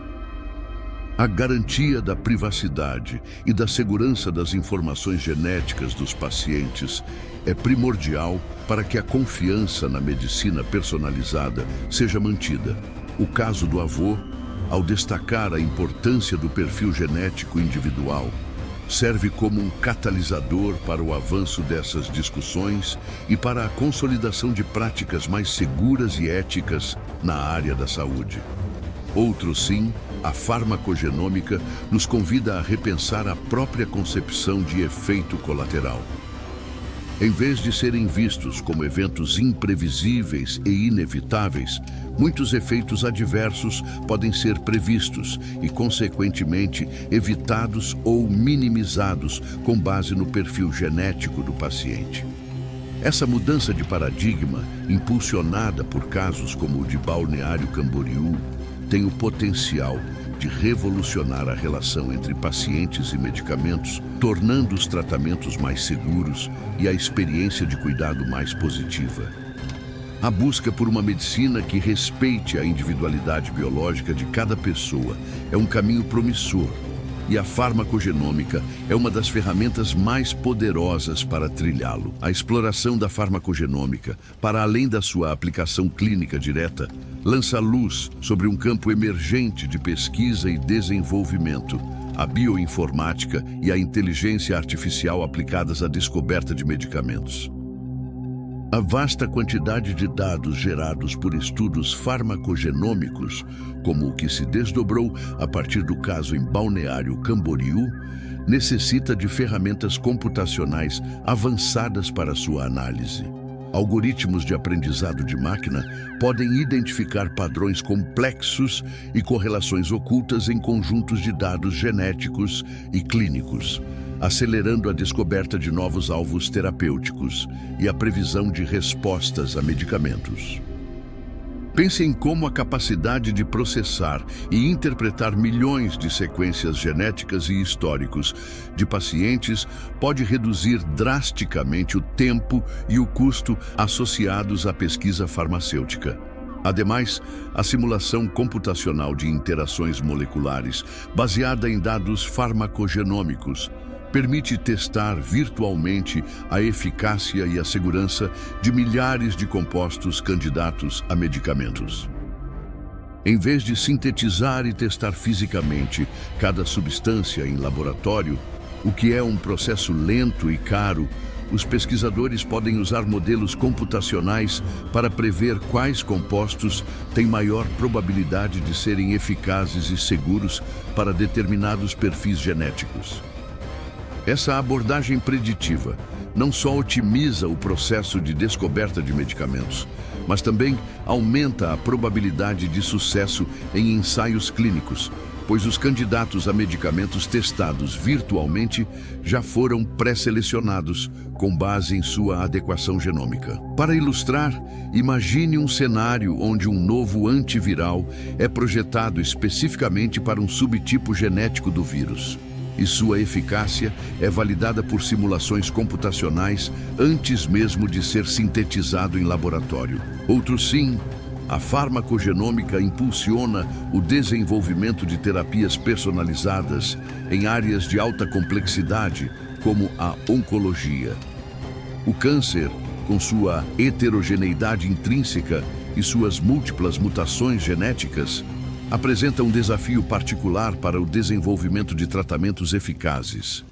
A garantia da privacidade e da segurança das informações genéticas dos pacientes é primordial para que a confiança na medicina personalizada seja mantida. O caso do avô, ao destacar a importância do perfil genético individual, serve como um catalisador para o avanço dessas discussões e para a consolidação de práticas mais seguras e éticas na área da saúde. Outro sim, a farmacogenômica nos convida a repensar a própria concepção de efeito colateral. Em vez de serem vistos como eventos imprevisíveis e inevitáveis, muitos efeitos adversos podem ser previstos e, consequentemente, evitados ou minimizados com base no perfil genético do paciente. Essa mudança de paradigma, impulsionada por casos como o de Balneário Camboriú, tem o potencial de revolucionar a relação entre pacientes e medicamentos, tornando os tratamentos mais seguros e a experiência de cuidado mais positiva. A busca por uma medicina que respeite a individualidade biológica de cada pessoa é um caminho promissor, e a farmacogenômica é uma das ferramentas mais poderosas para trilhá-lo. A exploração da farmacogenômica, para além da sua aplicação clínica direta, lança luz sobre um campo emergente de pesquisa e desenvolvimento, a bioinformática e a inteligência artificial aplicadas à descoberta de medicamentos. A vasta quantidade de dados gerados por estudos farmacogenômicos, como o que se desdobrou a partir do caso em Balneário Camboriú, necessita de ferramentas computacionais avançadas para sua análise. Algoritmos de aprendizado de máquina podem identificar padrões complexos e correlações ocultas em conjuntos de dados genéticos e clínicos, acelerando a descoberta de novos alvos terapêuticos e a previsão de respostas a medicamentos. Pense em como a capacidade de processar e interpretar milhões de sequências genéticas e históricos de pacientes pode reduzir drasticamente o tempo e o custo associados à pesquisa farmacêutica. Ademais, a simulação computacional de interações moleculares, baseada em dados farmacogenômicos, permite testar virtualmente a eficácia e a segurança de milhares de compostos candidatos a medicamentos. Em vez de sintetizar e testar fisicamente cada substância em laboratório, o que é um processo lento e caro, os pesquisadores podem usar modelos computacionais para prever quais compostos têm maior probabilidade de serem eficazes e seguros para determinados perfis genéticos. Essa abordagem preditiva não só otimiza o processo de descoberta de medicamentos, mas também aumenta a probabilidade de sucesso em ensaios clínicos, pois os candidatos a medicamentos testados virtualmente já foram pré-selecionados com base em sua adequação genômica. Para ilustrar, imagine um cenário onde um novo antiviral é projetado especificamente para um subtipo genético do vírus, e sua eficácia é validada por simulações computacionais antes mesmo de ser sintetizado em laboratório. Outro sim, a farmacogenômica impulsiona o desenvolvimento de terapias personalizadas em áreas de alta complexidade, como a oncologia. O câncer, com sua heterogeneidade intrínseca e suas múltiplas mutações genéticas, apresenta um desafio particular para o desenvolvimento de tratamentos eficazes.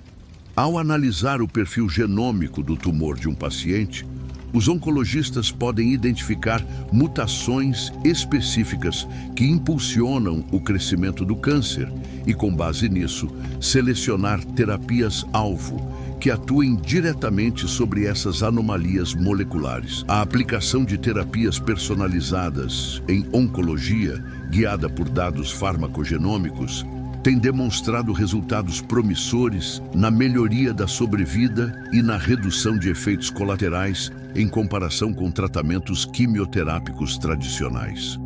Ao analisar o perfil genômico do tumor de um paciente, os oncologistas podem identificar mutações específicas que impulsionam o crescimento do câncer e, com base nisso, selecionar terapias-alvo que atuem diretamente sobre essas anomalias moleculares. A aplicação de terapias personalizadas em oncologia, guiada por dados farmacogenômicos, tem demonstrado resultados promissores na melhoria da sobrevida e na redução de efeitos colaterais em comparação com tratamentos quimioterápicos tradicionais.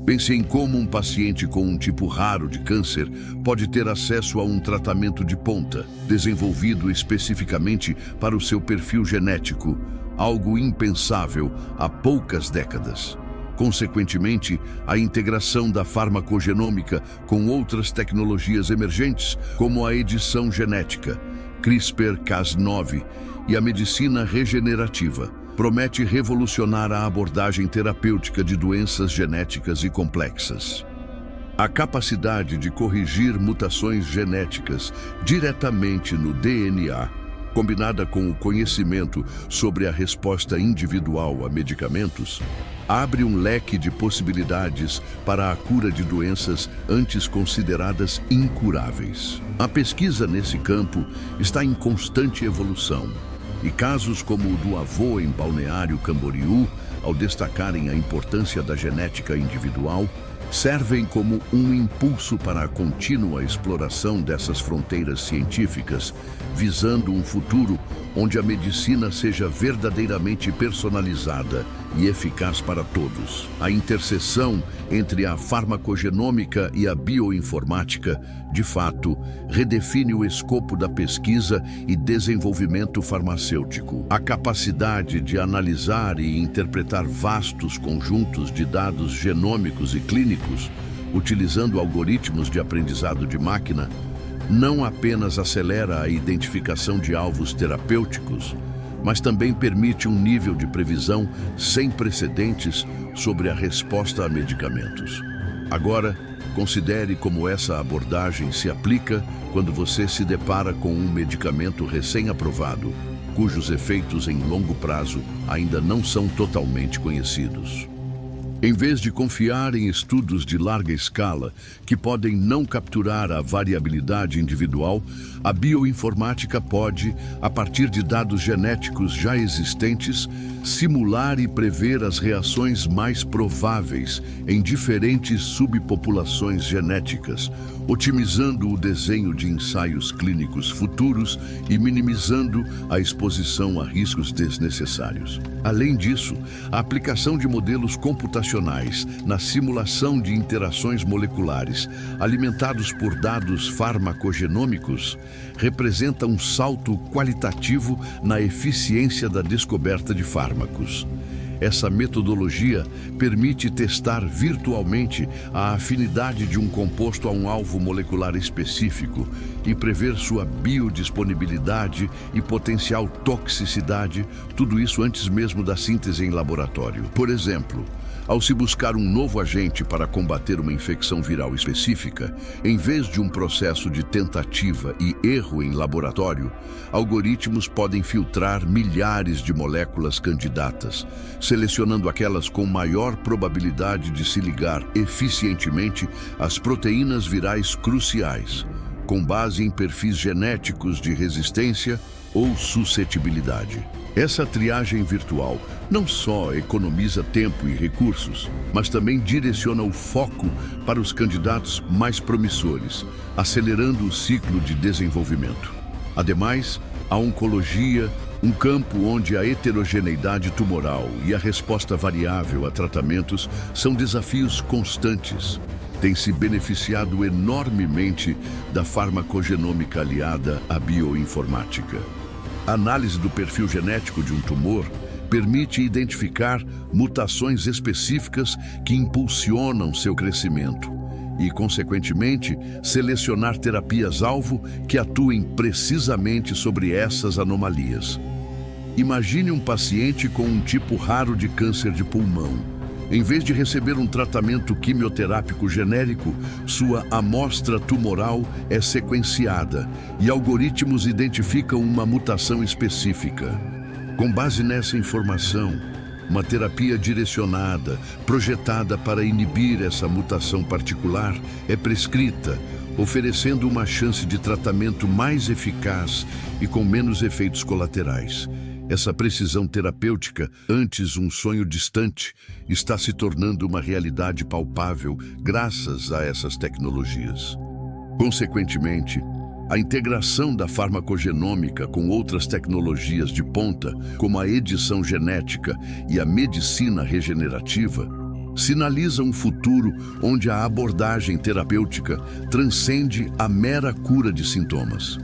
Pense em como um paciente com um tipo raro de câncer pode ter acesso a um tratamento de ponta, desenvolvido especificamente para o seu perfil genético, algo impensável há poucas décadas. Consequentemente, a integração da farmacogenômica com outras tecnologias emergentes, como a edição genética, CRISPR-Cas9 e a medicina regenerativa, promete revolucionar a abordagem terapêutica de doenças genéticas e complexas. A capacidade de corrigir mutações genéticas diretamente no DNA, combinada com o conhecimento sobre a resposta individual a medicamentos, abre um leque de possibilidades para a cura de doenças antes consideradas incuráveis. A pesquisa nesse campo está em constante evolução, e casos como o do avô em Balneário Camboriú, ao destacarem a importância da genética individual, servem como um impulso para a contínua exploração dessas fronteiras científicas, visando um futuro onde a medicina seja verdadeiramente personalizada e eficaz para todos. A interseção entre a farmacogenômica e a bioinformática, de fato, redefine o escopo da pesquisa e desenvolvimento farmacêutico. A capacidade de analisar e interpretar vastos conjuntos de dados genômicos e clínicos, utilizando algoritmos de aprendizado de máquina, não apenas acelera a identificação de alvos terapêuticos, mas também permite um nível de previsão sem precedentes sobre a resposta a medicamentos. Agora, considere como essa abordagem se aplica quando você se depara com um medicamento recém-aprovado, cujos efeitos em longo prazo ainda não são totalmente conhecidos. Em vez de confiar em estudos de larga escala que podem não capturar a variabilidade individual, a bioinformática pode, a partir de dados genéticos já existentes, simular e prever as reações mais prováveis em diferentes subpopulações genéticas, otimizando o desenho de ensaios clínicos futuros e minimizando a exposição a riscos desnecessários. Além disso, a aplicação de modelos computacionais na simulação de interações moleculares, alimentados por dados farmacogenômicos, representa um salto qualitativo na eficiência da descoberta de fármacos. Essa metodologia permite testar virtualmente a afinidade de um composto a um alvo molecular específico e prever sua biodisponibilidade e potencial toxicidade, tudo isso antes mesmo da síntese em laboratório. Por exemplo, ao se buscar um novo agente para combater uma infecção viral específica, em vez de um processo de tentativa e erro em laboratório, algoritmos podem filtrar milhares de moléculas candidatas, selecionando aquelas com maior probabilidade de se ligar eficientemente às proteínas virais cruciais, com base em perfis genéticos de resistência ou suscetibilidade. Essa triagem virtual não só economiza tempo e recursos, mas também direciona o foco para os candidatos mais promissores, acelerando o ciclo de desenvolvimento. Ademais, a oncologia, um campo onde a heterogeneidade tumoral e a resposta variável a tratamentos são desafios constantes, tem se beneficiado enormemente da farmacogenômica aliada à bioinformática. A análise do perfil genético de um tumor permite identificar mutações específicas que impulsionam seu crescimento e, consequentemente, selecionar terapias-alvo que atuem precisamente sobre essas anomalias. Imagine um paciente com um tipo raro de câncer de pulmão. Em vez de receber um tratamento quimioterápico genérico, sua amostra tumoral é sequenciada e algoritmos identificam uma mutação específica. Com base nessa informação, uma terapia direcionada, projetada para inibir essa mutação particular, é prescrita, oferecendo uma chance de tratamento mais eficaz e com menos efeitos colaterais. Essa precisão terapêutica, antes um sonho distante, está se tornando uma realidade palpável graças a essas tecnologias. Consequentemente, a integração da farmacogenômica com outras tecnologias de ponta, como a edição genética e a medicina regenerativa, sinaliza um futuro onde a abordagem terapêutica transcende a mera cura de sintomas.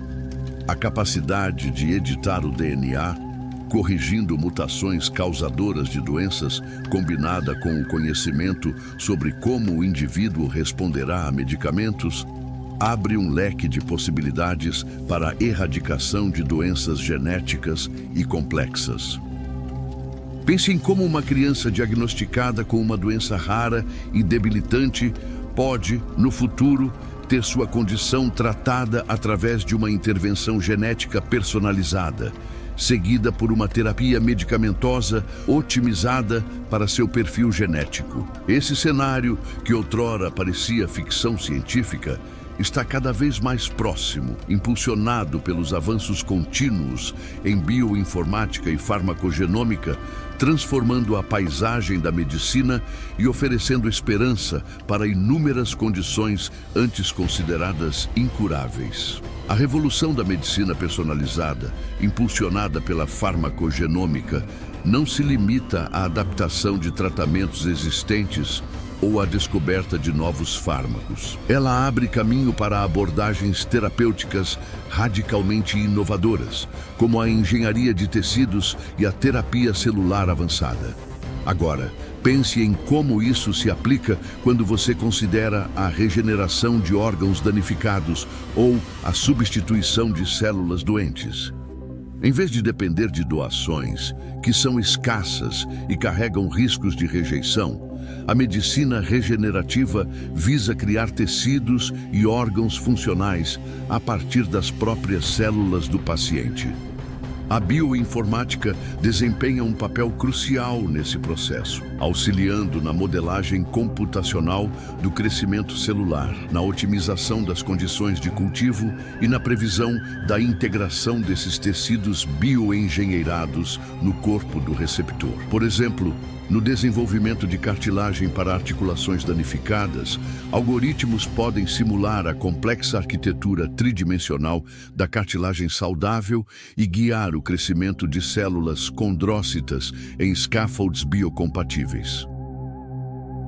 A capacidade de editar o DNA, corrigindo mutações causadoras de doenças, combinada com o conhecimento sobre como o indivíduo responderá a medicamentos, abre um leque de possibilidades para a erradicação de doenças genéticas e complexas. Pense em como uma criança diagnosticada com uma doença rara e debilitante pode, no futuro, ter sua condição tratada através de uma intervenção genética personalizada, seguida por uma terapia medicamentosa otimizada para seu perfil genético. Esse cenário, que outrora parecia ficção científica, está cada vez mais próximo, impulsionado pelos avanços contínuos em bioinformática e farmacogenômica, transformando a paisagem da medicina e oferecendo esperança para inúmeras condições antes consideradas incuráveis. A revolução da medicina personalizada, impulsionada pela farmacogenômica, não se limita à adaptação de tratamentos existentes ou à descoberta de novos fármacos. Ela abre caminho para abordagens terapêuticas radicalmente inovadoras, como a engenharia de tecidos e a terapia celular avançada. Agora, pense em como isso se aplica quando você considera a regeneração de órgãos danificados ou a substituição de células doentes. Em vez de depender de doações, que são escassas e carregam riscos de rejeição, a medicina regenerativa visa criar tecidos e órgãos funcionais a partir das próprias células do paciente. A bioinformática desempenha um papel crucial nesse processo, auxiliando na modelagem computacional do crescimento celular, na otimização das condições de cultivo e na previsão da integração desses tecidos bioengenheirados no corpo do receptor. Por exemplo, no desenvolvimento de cartilagem para articulações danificadas, algoritmos podem simular a complexa arquitetura tridimensional da cartilagem saudável e guiar o crescimento de células condrócitas em scaffolds biocompatíveis.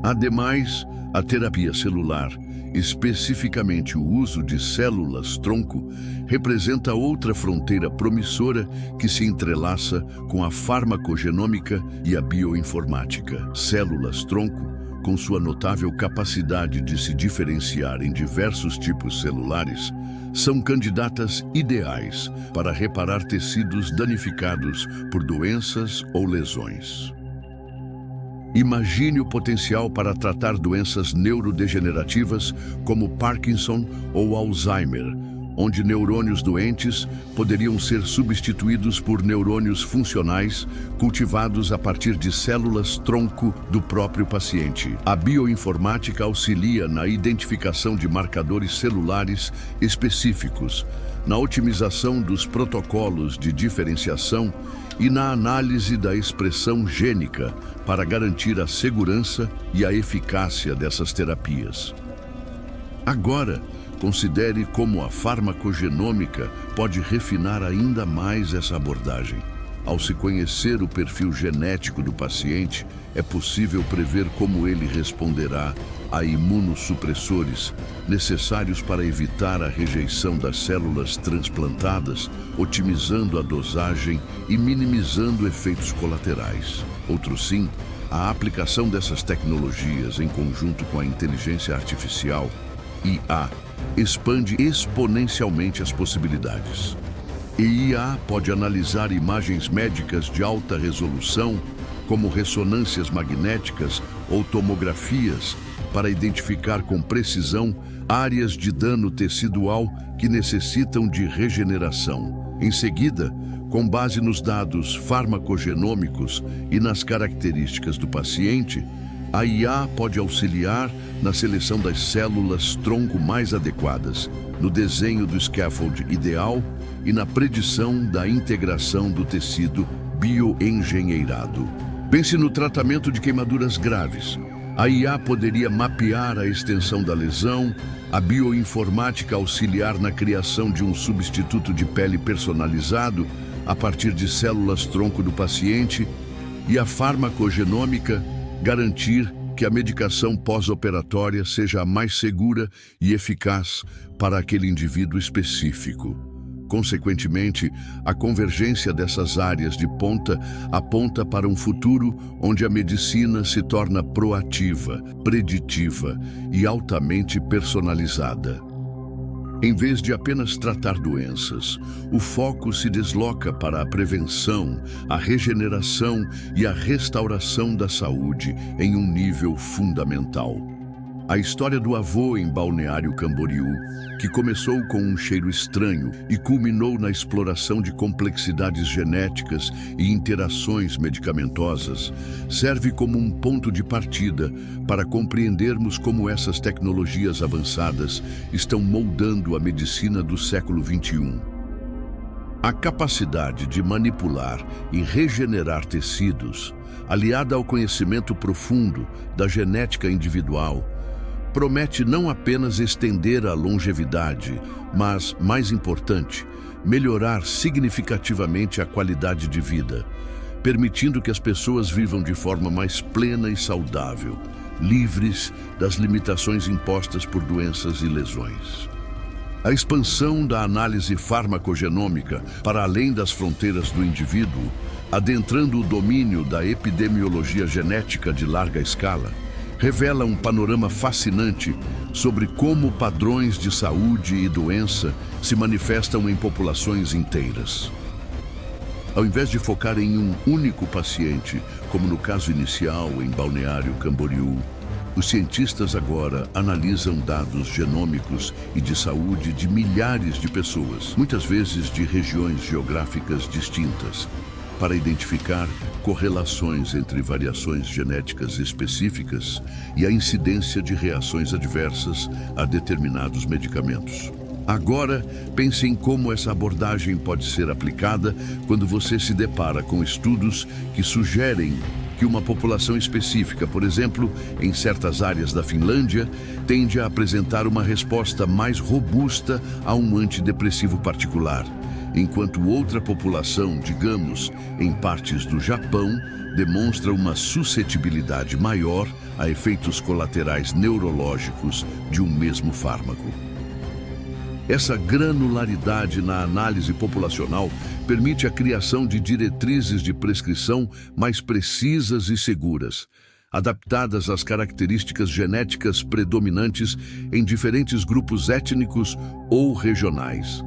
Ademais, a terapia celular, especificamente o uso de células-tronco, representa outra fronteira promissora que se entrelaça com a farmacogenômica e a bioinformática. Células-tronco, com sua notável capacidade de se diferenciar em diversos tipos celulares, são candidatas ideais para reparar tecidos danificados por doenças ou lesões. Imagine o potencial para tratar doenças neurodegenerativas como Parkinson ou Alzheimer, onde neurônios doentes poderiam ser substituídos por neurônios funcionais cultivados a partir de células-tronco do próprio paciente. A bioinformática auxilia na identificação de marcadores celulares específicos, na otimização dos protocolos de diferenciação e na análise da expressão gênica para garantir a segurança e a eficácia dessas terapias. Agora, considere como a farmacogenômica pode refinar ainda mais essa abordagem. Ao se conhecer o perfil genético do paciente, é possível prever como ele responderá a imunossupressores necessários para evitar a rejeição das células transplantadas, otimizando a dosagem e minimizando efeitos colaterais. Outro sim, a aplicação dessas tecnologias em conjunto com a inteligência artificial, IA, expande exponencialmente as possibilidades. IA pode analisar imagens médicas de alta resolução, como ressonâncias magnéticas ou tomografias, para identificar com precisão áreas de dano tecidual que necessitam de regeneração. Em seguida, com base nos dados farmacogenômicos e nas características do paciente, a IA pode auxiliar na seleção das células-tronco mais adequadas, no desenho do scaffold ideal e na predição da integração do tecido bioengenheirado. Pense no tratamento de queimaduras graves. A IA poderia mapear a extensão da lesão, a bioinformática auxiliar na criação de um substituto de pele personalizado a partir de células-tronco do paciente e a farmacogenômica garantir que a medicação pós-operatória seja a mais segura e eficaz para aquele indivíduo específico. Consequentemente, a convergência dessas áreas de ponta aponta para um futuro onde a medicina se torna proativa, preditiva e altamente personalizada. Em vez de apenas tratar doenças, o foco se desloca para a prevenção, a regeneração e a restauração da saúde em um nível fundamental. A história do avô em Balneário Camboriú, que começou com um cheiro estranho e culminou na exploração de complexidades genéticas e interações medicamentosas, serve como um ponto de partida para compreendermos como essas tecnologias avançadas estão moldando a medicina do século XXI. A capacidade de manipular e regenerar tecidos, aliada ao conhecimento profundo da genética individual, promete não apenas estender a longevidade, mas, mais importante, melhorar significativamente a qualidade de vida, permitindo que as pessoas vivam de forma mais plena e saudável, livres das limitações impostas por doenças e lesões. A expansão da análise farmacogenômica para além das fronteiras do indivíduo, adentrando o domínio da epidemiologia genética de larga escala, revela um panorama fascinante sobre como padrões de saúde e doença se manifestam em populações inteiras. Ao invés de focar em um único paciente, como no caso inicial em Balneário Camboriú, os cientistas agora analisam dados genômicos e de saúde de milhares de pessoas, muitas vezes de regiões geográficas distintas, para identificar correlações entre variações genéticas específicas e a incidência de reações adversas a determinados medicamentos. Agora, pense em como essa abordagem pode ser aplicada quando você se depara com estudos que sugerem que uma população específica, por exemplo, em certas áreas da Finlândia, tende a apresentar uma resposta mais robusta a um antidepressivo particular, enquanto outra população, digamos, em partes do Japão, demonstra uma suscetibilidade maior a efeitos colaterais neurológicos de um mesmo fármaco. Essa granularidade na análise populacional permite a criação de diretrizes de prescrição mais precisas e seguras, adaptadas às características genéticas predominantes em diferentes grupos étnicos ou regionais.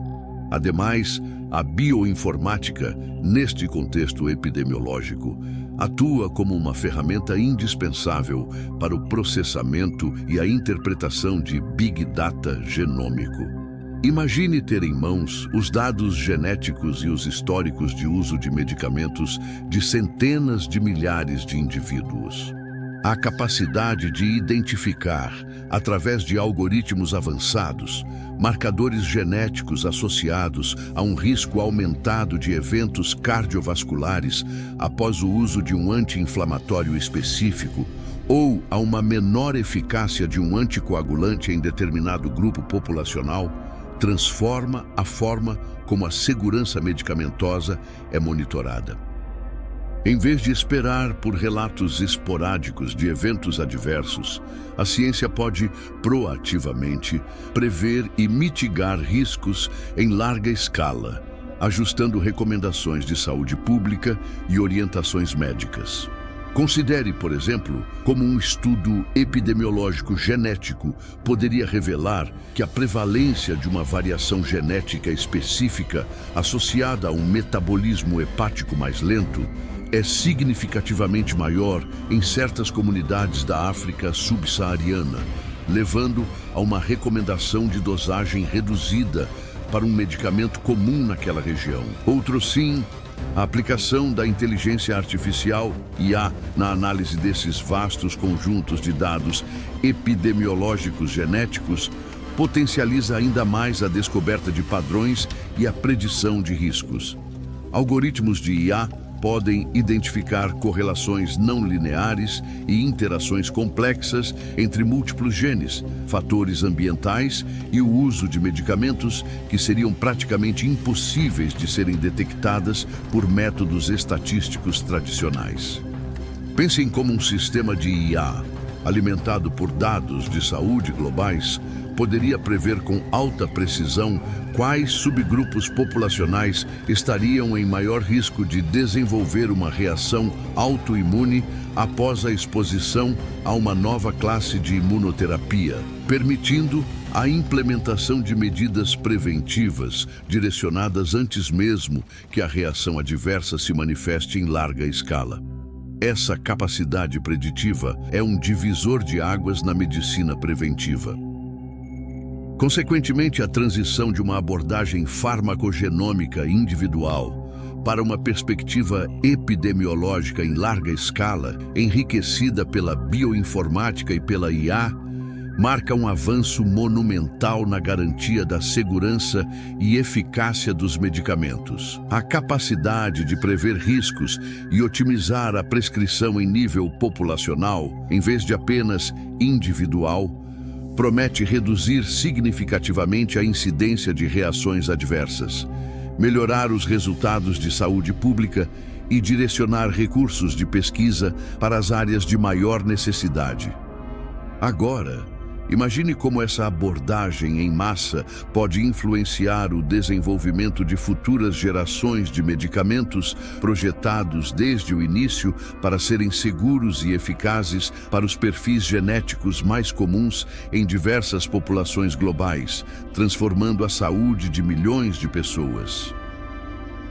Ademais, a bioinformática, neste contexto epidemiológico, atua como uma ferramenta indispensável para o processamento e a interpretação de Big Data genômico. Imagine ter em mãos os dados genéticos e os históricos de uso de medicamentos de centenas de milhares de indivíduos. A capacidade de identificar, através de algoritmos avançados, marcadores genéticos associados a um risco aumentado de eventos cardiovasculares após o uso de um anti-inflamatório específico ou a uma menor eficácia de um anticoagulante em determinado grupo populacional, transforma a forma como a segurança medicamentosa é monitorada. Em vez de esperar por relatos esporádicos de eventos adversos, a ciência pode proativamente prever e mitigar riscos em larga escala, ajustando recomendações de saúde pública e orientações médicas. Considere, por exemplo, como um estudo epidemiológico genético poderia revelar que a prevalência de uma variação genética específica associada a um metabolismo hepático mais lento é significativamente maior em certas comunidades da África subsaariana, levando a uma recomendação de dosagem reduzida para um medicamento comum naquela região. Outro sim, a aplicação da inteligência artificial, IA, na análise desses vastos conjuntos de dados epidemiológicos genéticos potencializa ainda mais a descoberta de padrões e a predição de riscos. Algoritmos de IA podem identificar correlações não lineares e interações complexas entre múltiplos genes, fatores ambientais e o uso de medicamentos que seriam praticamente impossíveis de serem detectadas por métodos estatísticos tradicionais. Pensem como um sistema de IA, alimentado por dados de saúde globais, poderia prever com alta precisão quais subgrupos populacionais estariam em maior risco de desenvolver uma reação autoimune após a exposição a uma nova classe de imunoterapia, permitindo a implementação de medidas preventivas direcionadas antes mesmo que a reação adversa se manifeste em larga escala. Essa capacidade preditiva é um divisor de águas na medicina preventiva. Consequentemente, a transição de uma abordagem farmacogenômica individual para uma perspectiva epidemiológica em larga escala, enriquecida pela bioinformática e pela IA, marca um avanço monumental na garantia da segurança e eficácia dos medicamentos. A capacidade de prever riscos e otimizar a prescrição em nível populacional, em vez de apenas individual, promete reduzir significativamente a incidência de reações adversas, melhorar os resultados de saúde pública e direcionar recursos de pesquisa para as áreas de maior necessidade. Agora, imagine como essa abordagem em massa pode influenciar o desenvolvimento de futuras gerações de medicamentos projetados desde o início para serem seguros e eficazes para os perfis genéticos mais comuns em diversas populações globais, transformando a saúde de milhões de pessoas.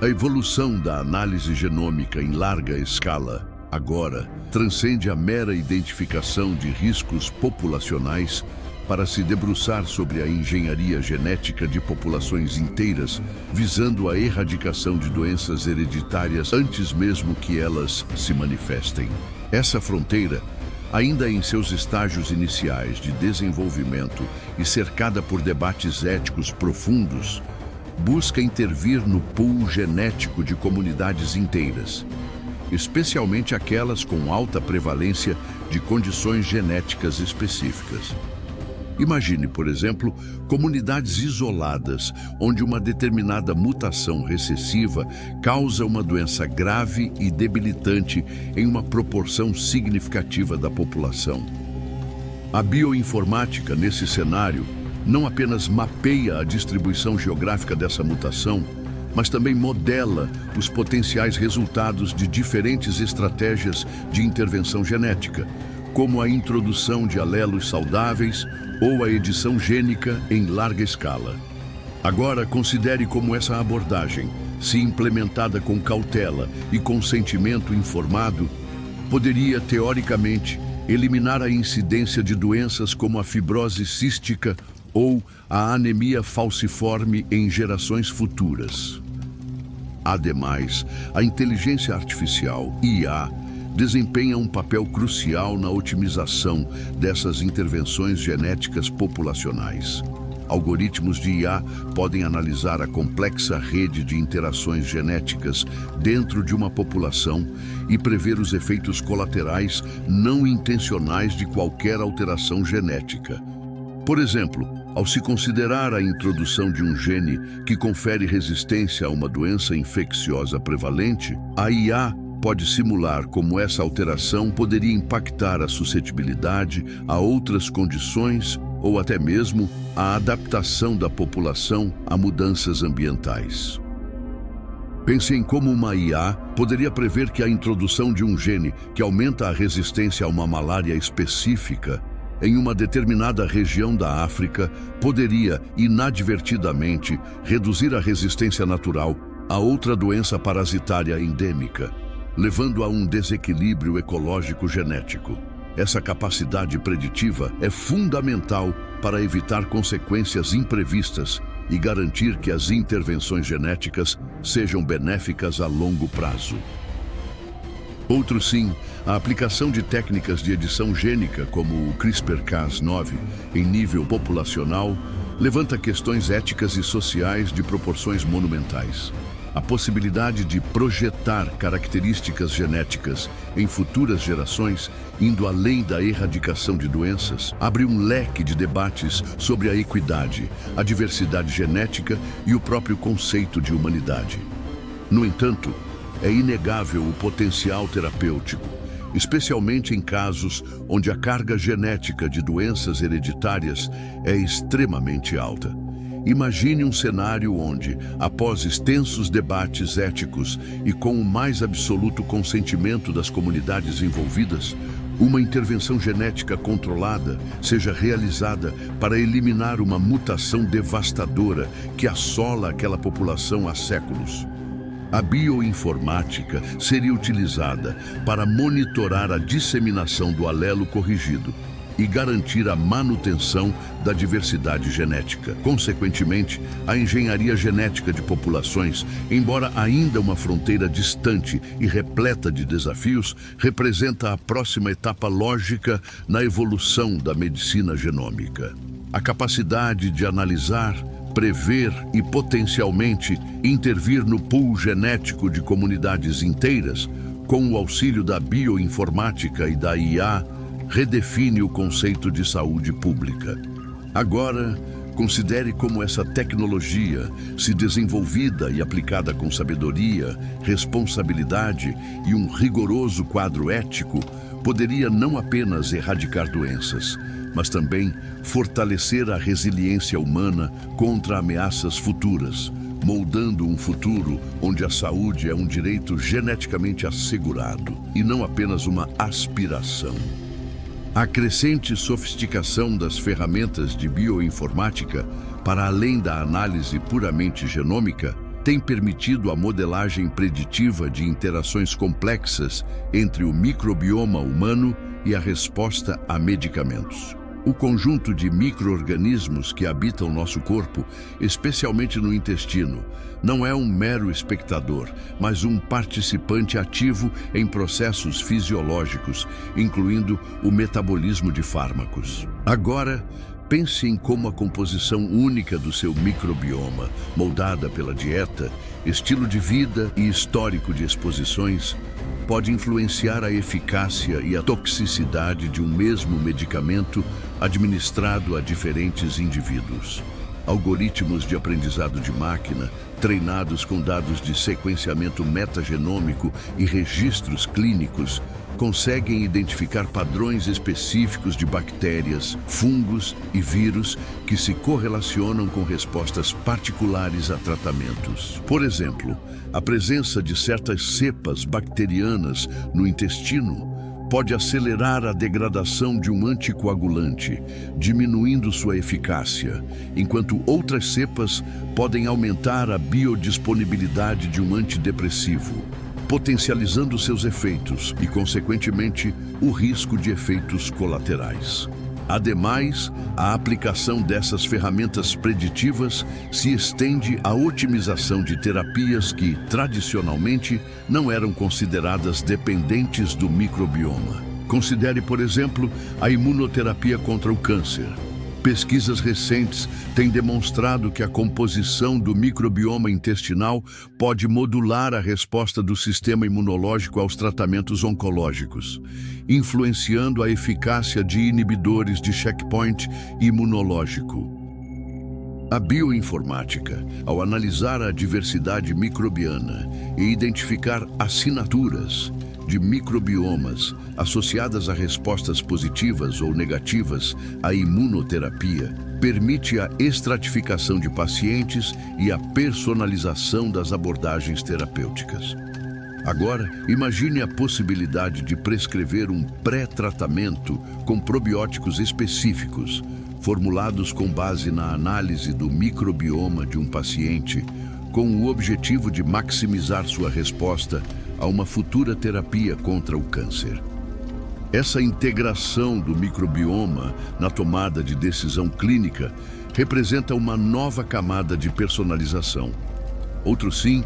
A evolução da análise genômica em larga escala agora transcende a mera identificação de riscos populacionais para se debruçar sobre a engenharia genética de populações inteiras, visando a erradicação de doenças hereditárias antes mesmo que elas se manifestem. Essa fronteira, ainda em seus estágios iniciais de desenvolvimento e cercada por debates éticos profundos, busca intervir no pool genético de comunidades inteiras, especialmente aquelas com alta prevalência de condições genéticas específicas. Imagine, por exemplo, comunidades isoladas, onde uma determinada mutação recessiva causa uma doença grave e debilitante em uma proporção significativa da população. A bioinformática, nesse cenário, não apenas mapeia a distribuição geográfica dessa mutação, mas também modela os potenciais resultados de diferentes estratégias de intervenção genética, como a introdução de alelos saudáveis ou a edição gênica em larga escala. Agora, considere como essa abordagem, se implementada com cautela e consentimento informado, poderia, teoricamente, eliminar a incidência de doenças como a fibrose cística ou a anemia falciforme em gerações futuras. Ademais, a inteligência artificial, IA, desempenha um papel crucial na otimização dessas intervenções genéticas populacionais. Algoritmos de IA podem analisar a complexa rede de interações genéticas dentro de uma população e prever os efeitos colaterais não intencionais de qualquer alteração genética. Por exemplo, ao se considerar a introdução de um gene que confere resistência a uma doença infecciosa prevalente, a IA pode simular como essa alteração poderia impactar a suscetibilidade a outras condições ou até mesmo a adaptação da população a mudanças ambientais. Pense em como uma IA poderia prever que a introdução de um gene que aumenta a resistência a uma malária específica em uma determinada região da África poderia, inadvertidamente, reduzir a resistência natural a outra doença parasitária endêmica, levando a um desequilíbrio ecológico genético. Essa capacidade preditiva é fundamental para evitar consequências imprevistas e garantir que as intervenções genéticas sejam benéficas a longo prazo. Outro sim, a aplicação de técnicas de edição gênica como o CRISPR-Cas9 em nível populacional levanta questões éticas e sociais de proporções monumentais. A possibilidade de projetar características genéticas em futuras gerações, indo além da erradicação de doenças, abre um leque de debates sobre a equidade, a diversidade genética e o próprio conceito de humanidade. No entanto, é inegável o potencial terapêutico, especialmente em casos onde a carga genética de doenças hereditárias é extremamente alta. Imagine um cenário onde, após extensos debates éticos e com o mais absoluto consentimento das comunidades envolvidas, uma intervenção genética controlada seja realizada para eliminar uma mutação devastadora que assola aquela população há séculos. A bioinformática seria utilizada para monitorar a disseminação do alelo corrigido e garantir a manutenção da diversidade genética. Consequentemente, a engenharia genética de populações, embora ainda uma fronteira distante e repleta de desafios, representa a próxima etapa lógica na evolução da medicina genômica. A capacidade de analisar, prever e potencialmente intervir no pool genético de comunidades inteiras, com o auxílio da bioinformática e da IA, redefine o conceito de saúde pública. Agora, considere como essa tecnologia, se desenvolvida e aplicada com sabedoria, responsabilidade e um rigoroso quadro ético, poderia não apenas erradicar doenças, mas também fortalecer a resiliência humana contra ameaças futuras, moldando um futuro onde a saúde é um direito geneticamente assegurado e não apenas uma aspiração. A crescente sofisticação das ferramentas de bioinformática, para além da análise puramente genômica, tem permitido a modelagem preditiva de interações complexas entre o microbioma humano e a resposta a medicamentos. O conjunto de micro-organismos que habitam nosso corpo, especialmente no intestino, não é um mero espectador, mas um participante ativo em processos fisiológicos, incluindo o metabolismo de fármacos. Agora, pense em como a composição única do seu microbioma, moldada pela dieta, estilo de vida e histórico de exposições, pode influenciar a eficácia e a toxicidade de um mesmo medicamento administrado a diferentes indivíduos. Algoritmos de aprendizado de máquina, treinados com dados de sequenciamento metagenômico e registros clínicos, conseguem identificar padrões específicos de bactérias, fungos e vírus que se correlacionam com respostas particulares a tratamentos. Por exemplo, a presença de certas cepas bacterianas no intestino pode acelerar a degradação de um anticoagulante, diminuindo sua eficácia, enquanto outras cepas podem aumentar a biodisponibilidade de um antidepressivo, potencializando seus efeitos e, consequentemente, o risco de efeitos colaterais. Ademais, a aplicação dessas ferramentas preditivas se estende à otimização de terapias que, tradicionalmente, não eram consideradas dependentes do microbioma. Considere, por exemplo, a imunoterapia contra o câncer. Pesquisas recentes têm demonstrado que a composição do microbioma intestinal pode modular a resposta do sistema imunológico aos tratamentos oncológicos, influenciando a eficácia de inibidores de checkpoint imunológico. A bioinformática, ao analisar a diversidade microbiana e identificar assinaturas de microbiomas associadas a respostas positivas ou negativas à imunoterapia, permite a estratificação de pacientes e a personalização das abordagens terapêuticas. Agora, imagine a possibilidade de prescrever um pré-tratamento com probióticos específicos, formulados com base na análise do microbioma de um paciente, com o objetivo de maximizar sua resposta a uma futura terapia contra o câncer. Essa integração do microbioma na tomada de decisão clínica representa uma nova camada de personalização. Outro sim,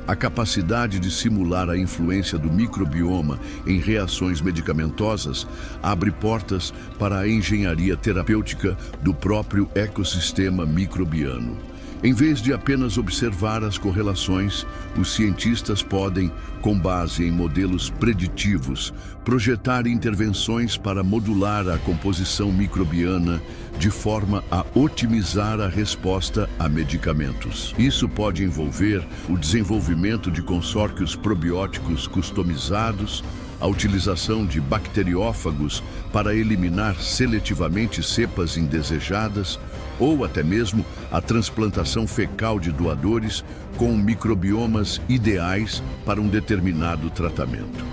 a capacidade de simular a influência do microbioma em reações medicamentosas abre portas para a engenharia terapêutica do próprio ecossistema microbiano. Em vez de apenas observar as correlações, os cientistas podem, com base em modelos preditivos, projetar intervenções para modular a composição microbiana de forma a otimizar a resposta a medicamentos. Isso pode envolver o desenvolvimento de consórcios probióticos customizados, a utilização de bacteriófagos para eliminar seletivamente cepas indesejadas, ou até mesmo a transplantação fecal de doadores com microbiomas ideais para um determinado tratamento.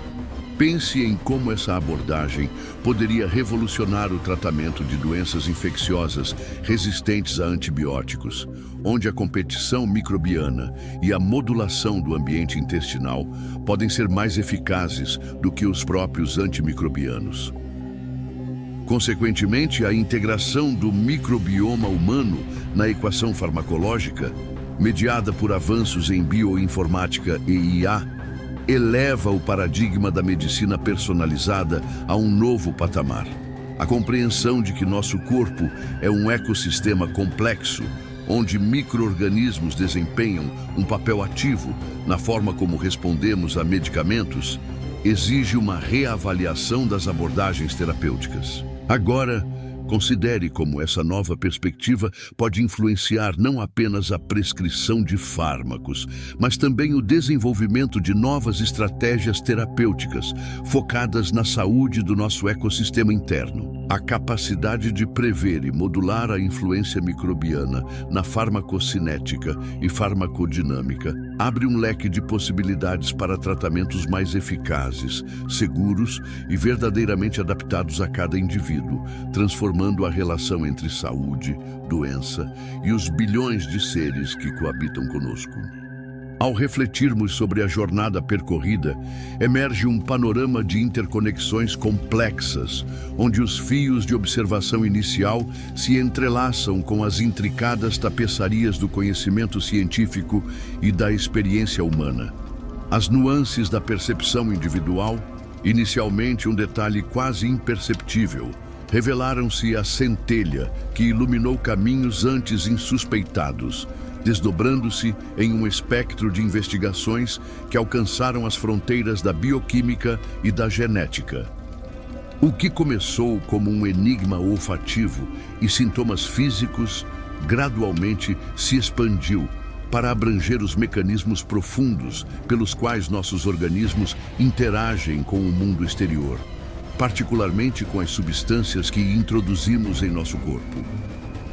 Pense em como essa abordagem poderia revolucionar o tratamento de doenças infecciosas resistentes a antibióticos, onde a competição microbiana e a modulação do ambiente intestinal podem ser mais eficazes do que os próprios antimicrobianos. Consequentemente, a integração do microbioma humano na equação farmacológica, mediada por avanços em bioinformática e IA, eleva o paradigma da medicina personalizada a um novo patamar. A compreensão de que nosso corpo é um ecossistema complexo, onde micro-organismos desempenham um papel ativo na forma como respondemos a medicamentos, exige uma reavaliação das abordagens terapêuticas. Agora, considere como essa nova perspectiva pode influenciar não apenas a prescrição de fármacos, mas também o desenvolvimento de novas estratégias terapêuticas focadas na saúde do nosso ecossistema interno. A capacidade de prever e modular a influência microbiana na farmacocinética e farmacodinâmica abre um leque de possibilidades para tratamentos mais eficazes, seguros e verdadeiramente adaptados a cada indivíduo, transformando a relação entre saúde, doença e os bilhões de seres que coabitam conosco. Ao refletirmos sobre a jornada percorrida, emerge um panorama de interconexões complexas, onde os fios de observação inicial se entrelaçam com as intricadas tapeçarias do conhecimento científico e da experiência humana. As nuances da percepção individual, inicialmente um detalhe quase imperceptível, revelaram-se a centelha que iluminou caminhos antes insuspeitados, desdobrando-se em um espectro de investigações que alcançaram as fronteiras da bioquímica e da genética. O que começou como um enigma olfativo e sintomas físicos, gradualmente se expandiu para abranger os mecanismos profundos pelos quais nossos organismos interagem com o mundo exterior, particularmente com as substâncias que introduzimos em nosso corpo.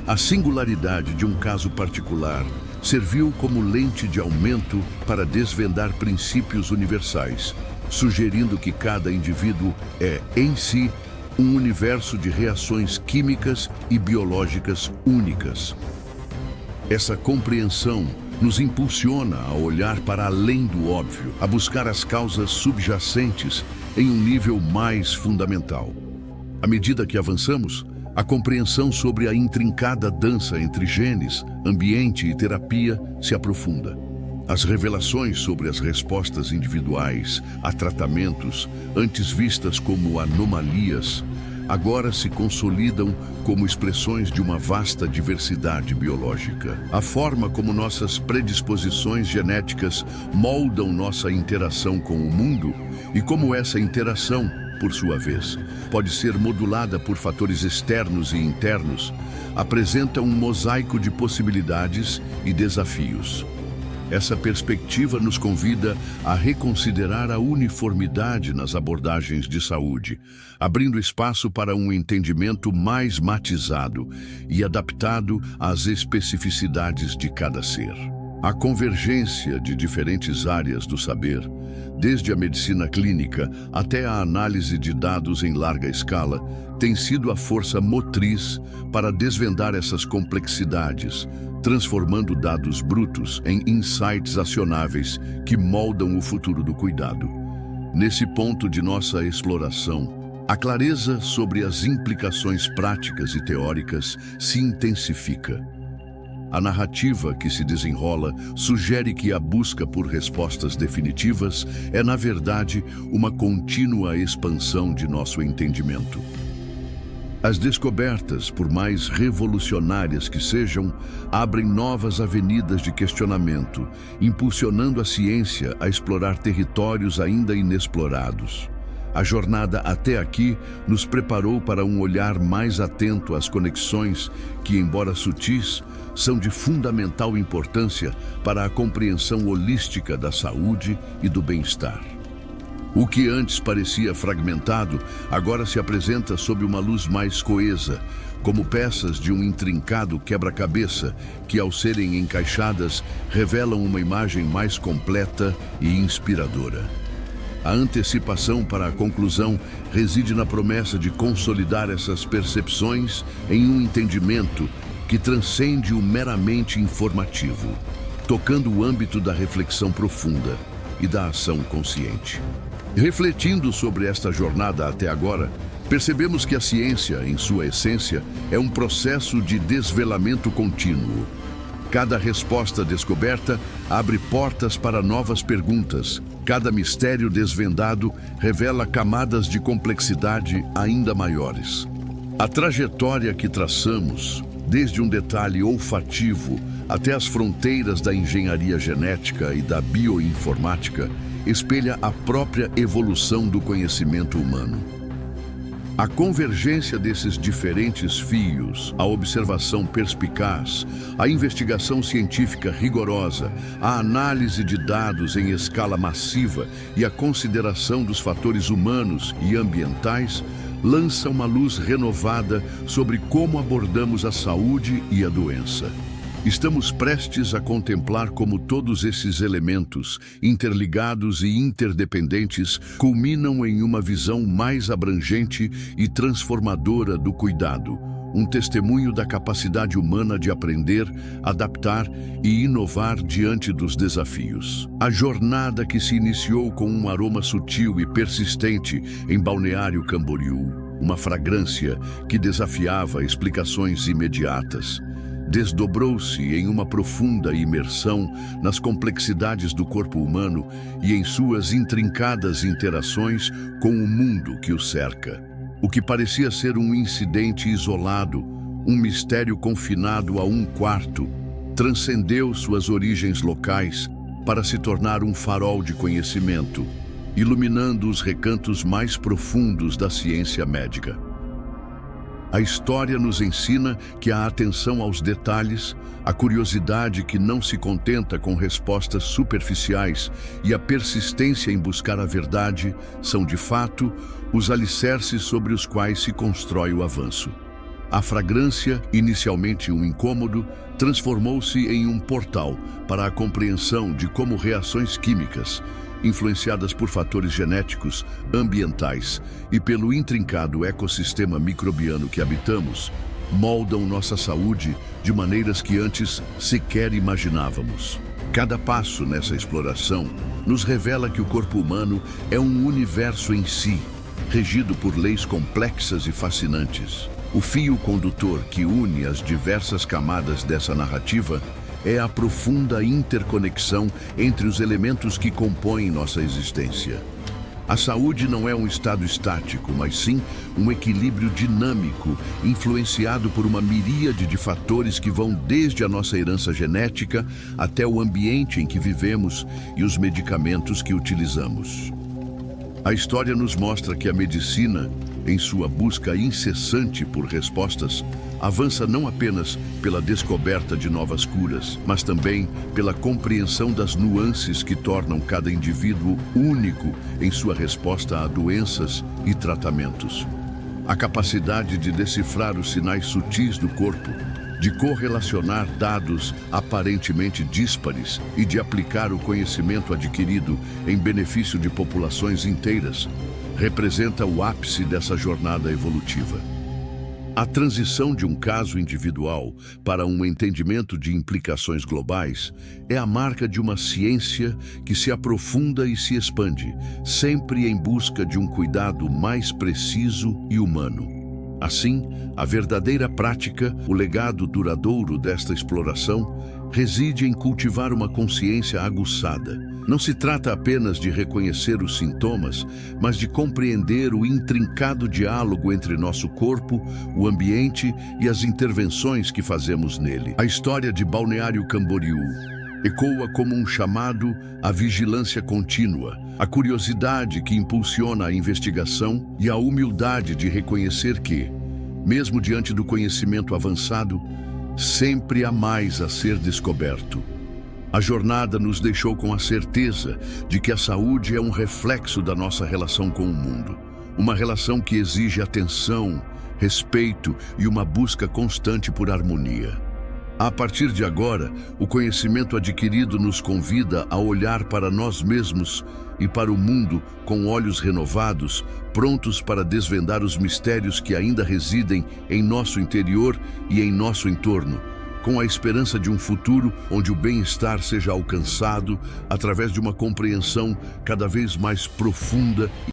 A singularidade de um caso particular serviu como lente de aumento para desvendar princípios universais, sugerindo que cada indivíduo é, em si, um universo de reações químicas e biológicas únicas. Essa compreensão nos impulsiona a olhar para além do óbvio, a buscar as causas subjacentes em um nível mais fundamental. À medida que avançamos, a compreensão sobre a intrincada dança entre genes, ambiente e terapia se aprofunda. As revelações sobre as respostas individuais a tratamentos, antes vistas como anomalias, agora se consolidam como expressões de uma vasta diversidade biológica. A forma como nossas predisposições genéticas moldam nossa interação com o mundo e como essa interação, por sua vez, pode ser modulada por fatores externos e internos, apresenta um mosaico de possibilidades e desafios. Essa perspectiva nos convida a reconsiderar a uniformidade nas abordagens de saúde, abrindo espaço para um entendimento mais matizado e adaptado às especificidades de cada ser. A convergência de diferentes áreas do saber, desde a medicina clínica até a análise de dados em larga escala, tem sido a força motriz para desvendar essas complexidades, transformando dados brutos em insights acionáveis que moldam o futuro do cuidado. Nesse ponto de nossa exploração, a clareza sobre as implicações práticas e teóricas se intensifica. A narrativa que se desenrola sugere que a busca por respostas definitivas é, na verdade, uma contínua expansão de nosso entendimento. As descobertas, por mais revolucionárias que sejam, abrem novas avenidas de questionamento, impulsionando a ciência a explorar territórios ainda inexplorados. A jornada até aqui nos preparou para um olhar mais atento às conexões que, embora sutis, são de fundamental importância para a compreensão holística da saúde e do bem-estar. O que antes parecia fragmentado, agora se apresenta sob uma luz mais coesa, como peças de um intrincado quebra-cabeça que, ao serem encaixadas, revelam uma imagem mais completa e inspiradora. A antecipação para a conclusão reside na promessa de consolidar essas percepções em um entendimento que transcende o meramente informativo, tocando o âmbito da reflexão profunda e da ação consciente. Refletindo sobre esta jornada até agora, percebemos que a ciência, em sua essência, é um processo de desvelamento contínuo. Cada resposta descoberta abre portas para novas perguntas. Cada mistério desvendado revela camadas de complexidade ainda maiores. A trajetória que traçamos, desde um detalhe olfativo até as fronteiras da engenharia genética e da bioinformática, espelha a própria evolução do conhecimento humano. A convergência desses diferentes fios, a observação perspicaz, a investigação científica rigorosa, a análise de dados em escala massiva e a consideração dos fatores humanos e ambientais lança uma luz renovada sobre como abordamos a saúde e a doença. Estamos prestes a contemplar como todos esses elementos, interligados e interdependentes, culminam em uma visão mais abrangente e transformadora do cuidado, um testemunho da capacidade humana de aprender, adaptar e inovar diante dos desafios. A jornada que se iniciou com um aroma sutil e persistente em Balneário Camboriú, uma fragrância que desafiava explicações imediatas, desdobrou-se em uma profunda imersão nas complexidades do corpo humano e em suas intrincadas interações com o mundo que o cerca. O que parecia ser um incidente isolado, um mistério confinado a um quarto, transcendeu suas origens locais para se tornar um farol de conhecimento, iluminando os recantos mais profundos da ciência médica. A história nos ensina que a atenção aos detalhes, a curiosidade que não se contenta com respostas superficiais e a persistência em buscar a verdade são, de fato, os alicerces sobre os quais se constrói o avanço. A fragrância, inicialmente um incômodo, transformou-se em um portal para a compreensão de como reações químicas, influenciadas por fatores genéticos, ambientais e pelo intrincado ecossistema microbiano que habitamos, moldam nossa saúde de maneiras que antes sequer imaginávamos. Cada passo nessa exploração nos revela que o corpo humano é um universo em si, regido por leis complexas e fascinantes. O fio condutor que une as diversas camadas dessa narrativa é a profunda interconexão entre os elementos que compõem nossa existência. A saúde não é um estado estático, mas sim um equilíbrio dinâmico, influenciado por uma miríade de fatores que vão desde a nossa herança genética até o ambiente em que vivemos e os medicamentos que utilizamos. A história nos mostra que a medicina, em sua busca incessante por respostas, avança não apenas pela descoberta de novas curas, mas também pela compreensão das nuances que tornam cada indivíduo único em sua resposta a doenças e tratamentos. A capacidade de decifrar os sinais sutis do corpo, de correlacionar dados aparentemente díspares e de aplicar o conhecimento adquirido em benefício de populações inteiras, representa o ápice dessa jornada evolutiva. A transição de um caso individual para um entendimento de implicações globais é a marca de uma ciência que se aprofunda e se expande, sempre em busca de um cuidado mais preciso e humano. Assim, a verdadeira prática, o legado duradouro desta exploração, reside em cultivar uma consciência aguçada. Não se trata apenas de reconhecer os sintomas, mas de compreender o intrincado diálogo entre nosso corpo, o ambiente e as intervenções que fazemos nele. A história de Balneário Camboriú ecoa como um chamado à vigilância contínua, a curiosidade que impulsiona a investigação e a humildade de reconhecer que, mesmo diante do conhecimento avançado, sempre há mais a ser descoberto. A jornada nos deixou com a certeza de que a saúde é um reflexo da nossa relação com o mundo. Uma relação que exige atenção, respeito e uma busca constante por harmonia. A partir de agora, o conhecimento adquirido nos convida a olhar para nós mesmos e para o mundo com olhos renovados, prontos para desvendar os mistérios que ainda residem em nosso interior e em nosso entorno, com a esperança de um futuro onde o bem-estar seja alcançado através de uma compreensão cada vez mais profunda